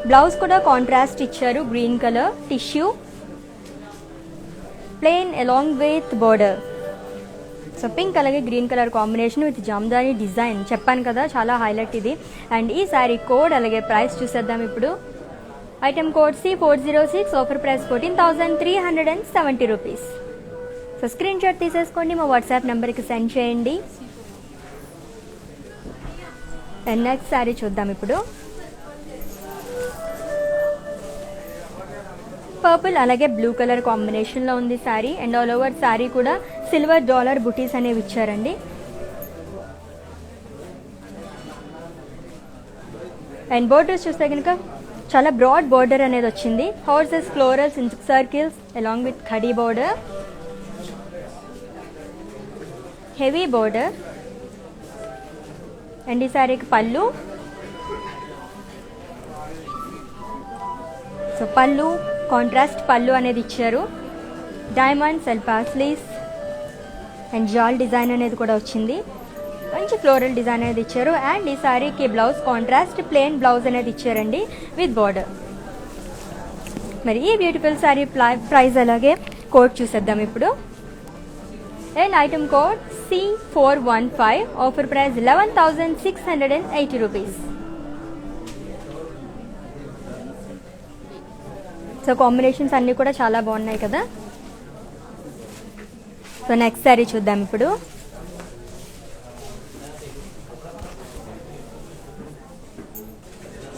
బ్లౌజ్ కూడా కాంట్రాస్ట్ ఇచ్చారు green colour tissue plain along with border. So pink అలాగే green colour combination with Jamdani design చెప్పాను కదా చాలా హైలైట్ ఇది. అండ్ ఈ శారీ కోడ్ అలాగే ప్రైస్ చూసేద్దాం ఇప్పుడు. Item code C406, offer price 14,370 rupees. So screen shot తీసేసుకోండి, మా వాట్సాప్ నెంబర్కి సెండ్ చేయండి. అండ్ నెక్స్ట్ శారీ చూద్దాం ఇప్పుడు. పర్పుల్ అలాగే బ్లూ కలర్ కాంబినేషన్లో ఉంది sari. And all over sari కూడా సిల్వర్ డాలర్ బుటీస్ అనేవి ఇచ్చారండి. అండ్ బోర్డర్స్ చూస్తే కనుక చాలా బ్రాడ్ బోర్డర్ అనేది వచ్చింది. Horses florals in circles along with ఖడీ బోర్డర్, హెవీ బోర్డర్. అండ్ ఈ శారీకి పళ్ళు. సో పళ్ళు కాంట్రాస్ట్ పళ్ళు అనేది ఇచ్చారు. డైమండ్స్ అండ్ పాస్లీస్ అండ్ జాల్ డిజైన్ అనేది కూడా వచ్చింది. మంచి ఫ్లోరల్ డిజైన్ అనేది ఇచ్చారు. అండ్ ఈ శారీకి బ్లౌజ్ కాంట్రాస్ట్ ప్లెయిన్ బ్లౌజ్ అనేది ఇచ్చారండి విత్ బార్డర్. మరి ఈ బ్యూటిఫుల్ శారీ ప్రైస్ అలాగే కోడ్ చూసేద్దాం ఇప్పుడు. And item code C415, offer price 11,680 rupees. So combinations అన్నీ కూడా చాలా బాగున్నాయి కదా. సో నెక్స్ట్ శారీ చూద్దాం ఇప్పుడు.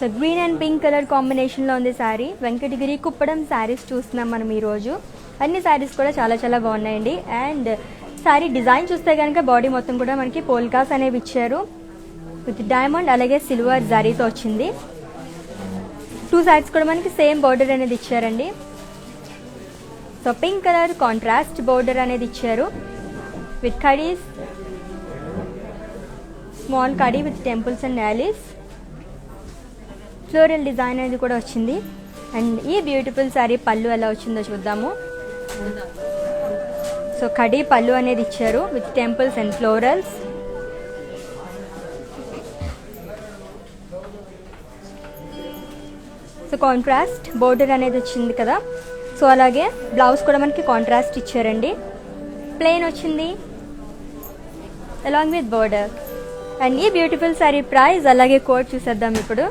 So green and pink colour కాంబినేషన్లో ఉంది శారీ. వెంకటగిరి కుప్పడం శారీస్ చూస్తున్నాం మనం ఈరోజు. అన్ని శారీస్ కూడా చాలా చాలా బాగున్నాయండి. అండ్ శారీ డిజైన్ చూస్తే కనుక బాడీ మొత్తం కూడా మనకి పోల్కాస్ అనేవి ఇచ్చారు విత్ డైమండ్ అలాగే సిల్వర్ జరీతో వచ్చింది. టూ సైడ్స్ కూడా మనకి సేమ్ బోర్డర్ అనేది ఇచ్చారండి. So pink colour contrast border అనేది ఇచ్చారు విత్ కడీస్, స్మాల్ కడీ విత్ టెంపుల్స్ అండ్ ర్యాలీస్. ఫ్లోరల్ డిజైన్ అనేది కూడా వచ్చింది. అండ్ ఈ బ్యూటిఫుల్ శారీ పళ్ళు ఎలా వచ్చిందో చూద్దాము. సో కడీ పళ్ళు అనేది ఇచ్చారు with temples and florals. So contrast border అనేది వచ్చింది కదా. సో అలాగే బ్లౌజ్ కూడా మనకి కాంట్రాస్ట్ ఇచ్చారండి, ప్లెయిన్ వచ్చింది అలాంగ్ విత్ బోర్డర్. అండ్ ఈ బ్యూటిఫుల్ శారీ ప్రైస్ అలాగే కోడ్ చూసేద్దాం ఇప్పుడు.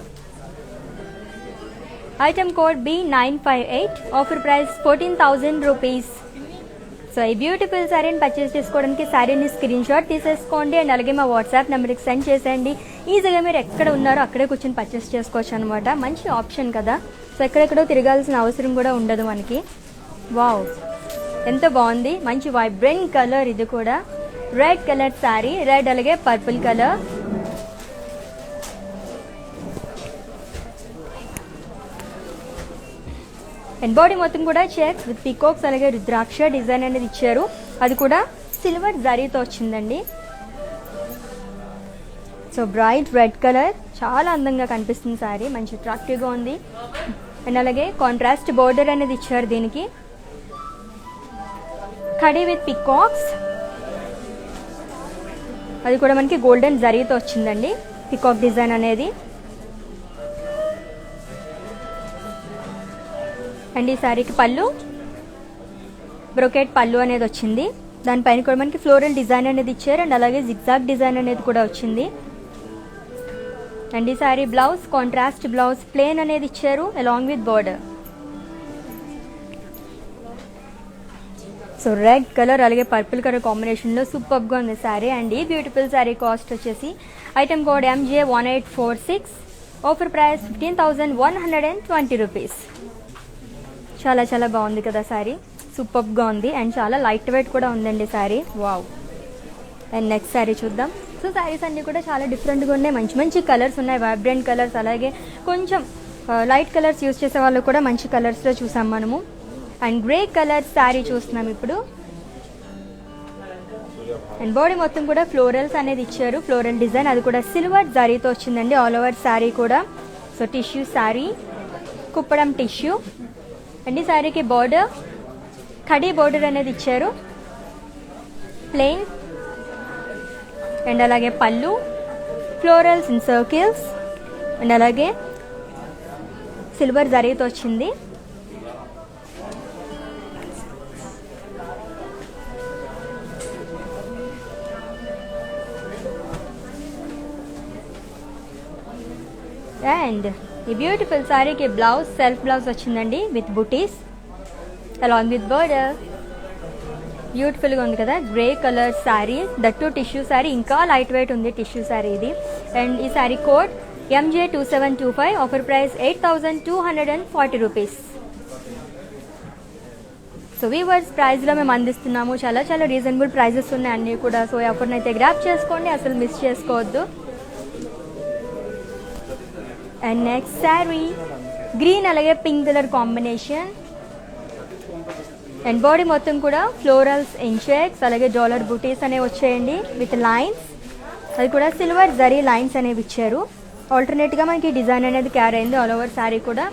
Item code B958, offer price 14,000 rupees. So ఈ బ్యూటిఫుల్ శారీని పర్చేస్ చేసుకోవడానికి శారీని స్క్రీన్ షాట్ తీసేసుకోండి. అండ్ అలాగే మా వాట్సాప్ నెంబర్కి సెండ్ చేసేయండి. ఈజీగా మీరు ఎక్కడ ఉన్నారో అక్కడే కూర్చొని పర్చేస్ చేసుకోవచ్చు అనమాట. మంచి ఆప్షన్ కదా. సో ఎక్కడెక్కడో తిరగాల్సిన అవసరం కూడా ఉండదు మనకి. వావ్, ఎంత బాగుంది. మంచి వైబ్రెంట్ కలర్ ఇది కూడా. రెడ్ కలర్ శారీ, రెడ్ అలాగే పర్పుల్ కలర్. అండ్ బాడీ మొత్తం కూడా చెక్స్ విత్ పీకాక్స్ అలాగే రుద్రాక్ష డిజైన్ అనేది ఇచ్చారు. అది కూడా సిల్వర్ జరీతో వచ్చిందండి. సో బ్రైట్ రెడ్ కలర్, చాలా అందంగా కనిపిస్తుంది శారీ, మంచి అట్రాక్టివ్గా ఉంది. అండ్ అలాగే కాంట్రాస్ట్ బోర్డర్ అనేది ఇచ్చారు దీనికి. కడీ విత్ పీకాక్స్, అది కూడా మనకి గోల్డెన్ జరీతో వచ్చిందండి పీకాక్ డిజైన్ అనేది. అండ్ ఈ శారీకి పళ్ళు బ్రొకెట్ పళ్ళు అనేది వచ్చింది. దానిపైన కూడా మనకి ఫ్లోరల్ డిజైన్ అనేది ఇచ్చారు. అండ్ అలాగే జిగ్జాగ్ డిజైన్ అనేది కూడా వచ్చింది. అండ్ ఈ sari blouse contrast blouse plain అనేది ఇచ్చారు along with border. So red colour అలాగే పర్పుల్ కలర్ కాంబినేషన్లో సూపర్గా ఉంది శారీ. అండ్ ఈ బ్యూటిఫుల్ శారీ కాస్ట్ వచ్చేసి item code MJ1846, offer price 15,120 rupees. చాలా చాలా బాగుంది కదా శారీ, సూపర్గా ఉంది అండ్ చాలా లైట్ వెయిట్ కూడా ఉందండి sari. Wow. And next sari చూద్దాం. సో శారీస్ అన్నీ కూడా చాలా డిఫరెంట్గా ఉన్నాయి, మంచి మంచి కలర్స్ ఉన్నాయి, వైబ్రెంట్ కలర్స్, అలాగే కొంచెం లైట్ కలర్స్ యూస్ చేసే వాళ్ళు కూడా మంచి కలర్స్లో చూసాం మనము. అండ్ గ్రే కలర్ శారీ చూస్తున్నాం ఇప్పుడు. అండ్ బాడీ మొత్తం కూడా ఫ్లోరల్స్ అనేది ఇచ్చారు, ఫ్లోరల్ డిజైన్, అది కూడా సిల్వర్ జరీతో వచ్చిందండి ఆల్ ఓవర్ శారీ కూడా. So tissue sari, Kuppadam tissue. And ఈ శారీకి బార్డర్ కడీ బార్డర్ అనేది ఇచ్చారు, ప్లెయిన్. అండ్ అలాగే pallu florals in circles, and అలాగే సిల్వర్ జరీతో వచ్చింది. అండ్ ఈ బ్యూటిఫుల్ శారీకి బ్లౌజ్ సెల్ఫ్ బ్లౌజ్ వచ్చిందండి with booties along with border. బ్యూటిఫుల్గా ఉంది కదా, grey colour sari, that tissue sari, ఇంకా లైట్ వెయిట్ ఉంది టిష్యూ శారీ ఇది. అండ్ ఈ sari code MJ2725, offer price 8,240 rupees. So weavers ప్రైస్లో మేము అందిస్తున్నాము, చాలా చాలా రీజనబుల్ ప్రైజెస్ ఉన్నాయి అన్నీ కూడా. సో ఆఫర్ని అయితే గ్రాప్ చేసుకోండి, అసలు మిస్ చేసుకోవద్దు. అండ్ నెక్స్ట్ శారీ గ్రీన్ అలాగే pink colour combination. And body మొత్తం కూడా ఫ్లోరల్స్ ఇన్ చెక్స్ అలాగే డాలర్ బూటీస్ అనేవి వచ్చాయండి విత్ లైన్స్, అది కూడా సిల్వర్ జరీ లైన్స్ అనేవి ఇచ్చారు. ఆల్టర్నేట్గా మనకి డిజైన్ అనేది క్యారీ అయింది ఆల్ ఓవర్ శారీ కూడా.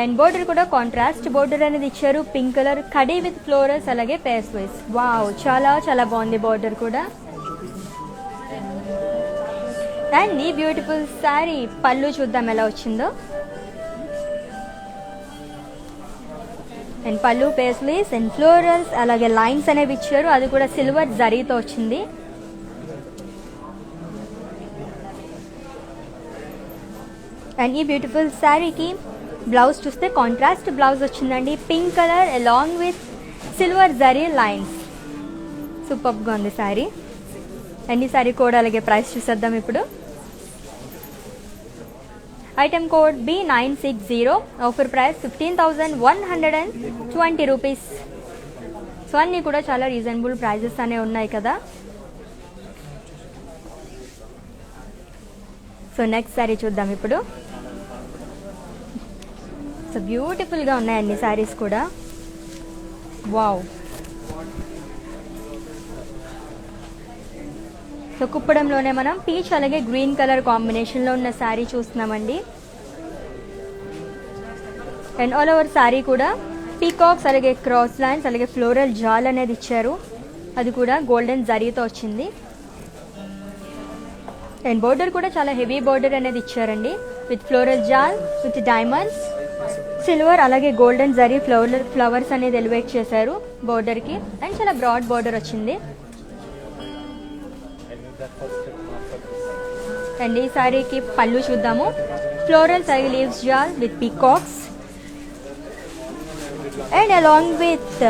అండ్ బోర్డర్ కూడా కాంట్రాస్ట్ బోర్డర్ అనేది ఇచ్చారు, pink colour khadi with florals అలాగే పేస్ వైస్. వావ్, చాలా చాలా బాగుంది బోర్డర్ కూడా. అండ్ ఈ బ్యూటిఫుల్ శారీ పళ్ళు చూద్దాం ఎలా వచ్చిందో. అండ్ పళ్ళు పేస్లీస్ అండ్ ఫ్లోరల్స్ అలాగే లైన్స్ అనేవి ఇచ్చారు, అది కూడా సిల్వర్ జరీతో వచ్చింది. అండ్ ఈ బ్యూటిఫుల్ శారీకి బ్లౌజ్ చూస్తే కాంట్రాస్ట్ బ్లౌజ్ వచ్చిందండి, pink colour along with silver zari lines. సూపర్గా ఉంది శారీ. అండ్ ఈ శారీ కోడ్ అలాగే ప్రైస్ చూసేద్దాం ఇప్పుడు. Item code B960, offer price 15,120 rupees. So అన్నీ కూడా చాలా రీజనబుల్ ప్రైజెస్ అనేవి ఉన్నాయి కదా. సో నెక్స్ట్ శారీ చూద్దాం ఇప్పుడు. సో బ్యూటిఫుల్గా ఉన్నాయి అన్ని శారీస్ కూడా. వావ్. సో కుప్పడంలోనే మనం పీచ్ అలాగే గ్రీన్ కలర్ కాంబినేషన్లో ఉన్న శారీ చూస్తున్నామండి. అండ్ ఆల్ ఓవర్ శారీ కూడా పీకాక్స్ అలాగే క్రాస్ లైన్స్ అలాగే ఫ్లోరల్ జాల్ అనేది ఇచ్చారు, అది కూడా గోల్డెన్ జరీతో వచ్చింది. అండ్ బోర్డర్ కూడా చాలా హెవీ బోర్డర్ అనేది ఇచ్చారండి విత్ ఫ్లోరల్ జాల్ విత్ డైమండ్స్, సిల్వర్ అలాగే గోల్డెన్ జరీ ఫ్లవర్స్ అనేది ఎలివేట్ చేశారు బోర్డర్కి. అండ్ చాలా బ్రాడ్ బోర్డర్ వచ్చింది. అండ్ ఈ శారీకి పళ్ళు చూద్దాము. ఫ్లోరల్ సైడ్ లీవ్స్ జాల్ with peacocks and along with.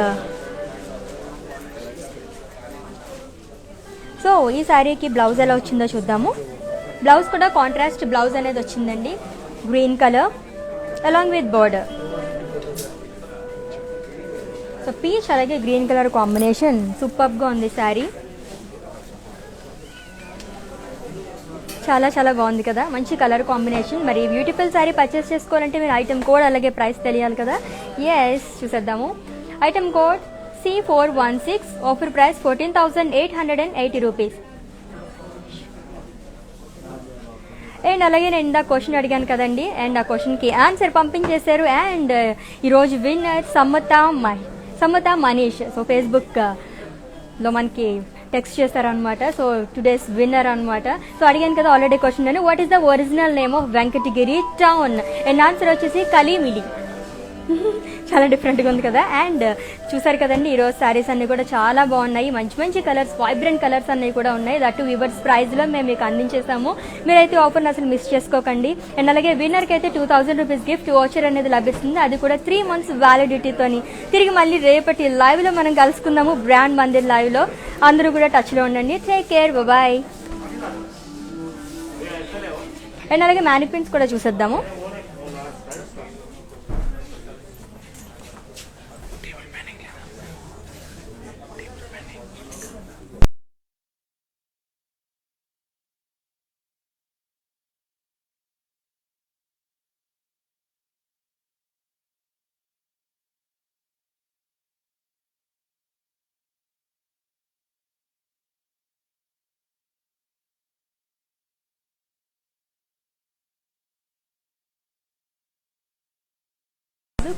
So ఈ శారీకి బ్లౌజ్ ఎలా వచ్చిందో చూద్దాము. బ్లౌజ్ కూడా కాంట్రాస్ట్ బ్లౌజ్ అనేది వచ్చిందండి, green colour along with border. So peach అలాగే గ్రీన్ కలర్ కాంబినేషన్ సూపర్గా ఉంది శారీ. చాలా చాలా బాగుంది కదా, మంచి కలర్ కాంబినేషన్. మరి బ్యూటిఫుల్ శారీ పర్చేస్ చేసుకోవాలంటే మీరు ఐటమ్ కోడ్ అలాగే ప్రైస్ తెలియాలి కదా. ఎస్, చూసేద్దాము. Item code C416, offer price 14,880 rupees. And అలాగే నేను ఇందా క్వశ్చన్ అడిగాను కదండి, అండ్ ఆ క్వశ్చన్కి ఆన్సర్ పంపించేశారు. అండ్ ఈరోజు విన్నర్ సమత మనీష్. సో ఫేస్బుక్లో మనకి టెక్స్ట్ చేస్తారనమాట. సో టుడేస్ విన్నర్ అనమాట. సో అడిగాను కదా ఆల్రెడీ క్వశ్చన్ అని, what is the original name of Venkatagiri town? And answer వచ్చేసి కలిమిలి. చాలా డిఫరెంట్గా ఉంది కదా. అండ్ చూసారు కదండి ఈరోజు శారీస్ అన్ని కూడా చాలా బాగున్నాయి. మంచి మంచి కలర్స్, వైబ్రెంట్ కలర్స్ అన్ని కూడా ఉన్నాయి. దట్టు వివర్స్ ప్రైస్లో మేము మీకు అందించేసాము. మీరైతే ఆఫర్ని అసలు మిస్ చేసుకోకండి. అండ్ అలాగే విన్నర్కి అయితే 2000 రూపీస్ గిఫ్ట్ వాచర్ అనేది లభిస్తుంది. అది కూడా 3 months వ్యాలిడిటీతోని. తిరిగి మళ్ళీ రేపటి లైవ్లో మనం కలుసుకుందాము, బ్రాండ్ మందిర్ లైవ్లో. అందరూ కూడా టచ్లో ఉండండి. Take care, bye. అండ్ అలాగే మ్యానిక్విన్స్ కూడా చూసేద్దాము.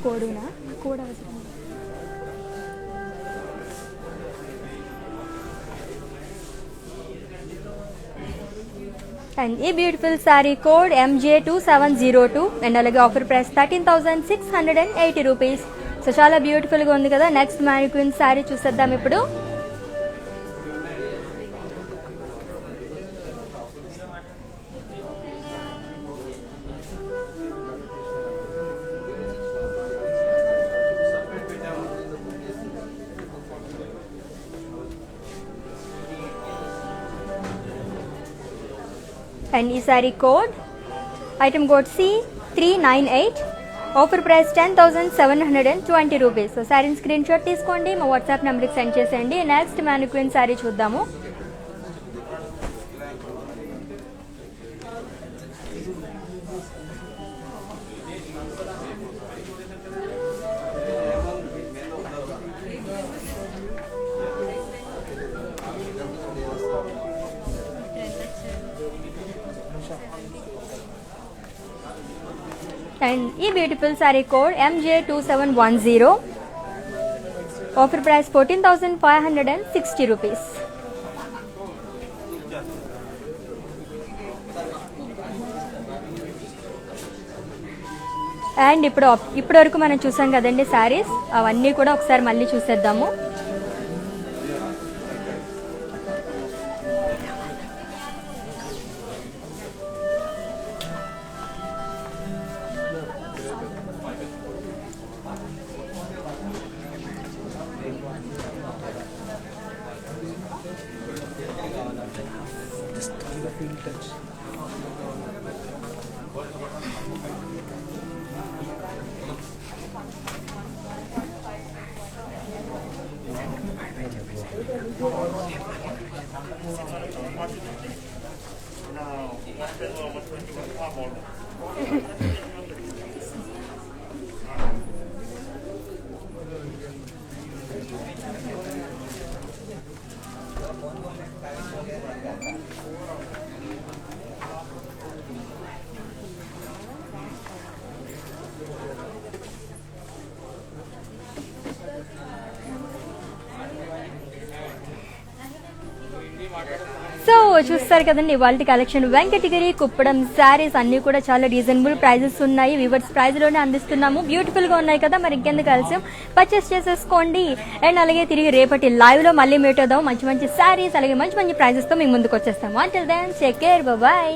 కోడునా కోడ్ అవసరం. అండ్ ఈ beautiful sari code MJ2702 and అలాగే ఆఫర్ ప్రైస్ 13,680 రూపీస్. సో చాలా బ్యూటిఫుల్గా ఉంది కదా. నెక్స్ట్ మ్యానిక్విన్ శారీ చూసేద్దాం ఇప్పుడు. అండ్ ఈ sorry code item code C398, offer price 10,720 rupees. So శారీని స్క్రీన్ షాట్ తీసుకోండి, మా వాట్సాప్ నెంబర్కి సెండ్ చేసేయండి. నెక్స్ట్ మ్యానిక్విన్ శారీ చూద్దాము. అండ్ ఈ beautiful sari code MJ2710, offer price 14,560 rupees. And ఇప్పటి వరకు మనం చూసాం కదండి శారీస్, అవన్నీ కూడా ఒకసారి మళ్ళీ చూసేద్దాము. సో చూస్తారు కదండి ఇవాళ కలెక్షన్. వెంకటగిరి కుప్పడం శారీస్ అన్ని కూడా చాలా రీజనబుల్ ప్రైజెస్ ఉన్నాయి. వివర్స్ ప్రైస్ లోనే అందిస్తున్నాము. బ్యూటిఫుల్ గా ఉన్నాయి కదా, మరి ఇంకెందుకు ఆలస్యం, పర్చేస్ చేసేసుకోండి. అండ్ అలాగే తిరిగి రేపటి లైవ్ లో మళ్ళీ మీట్ అవుదాం. మంచి మంచి శారీస్ అలాగే మంచి మంచి ప్రైజెస్ తో మీ ముందుకు వచ్చేస్తాము. Until then take care, bye.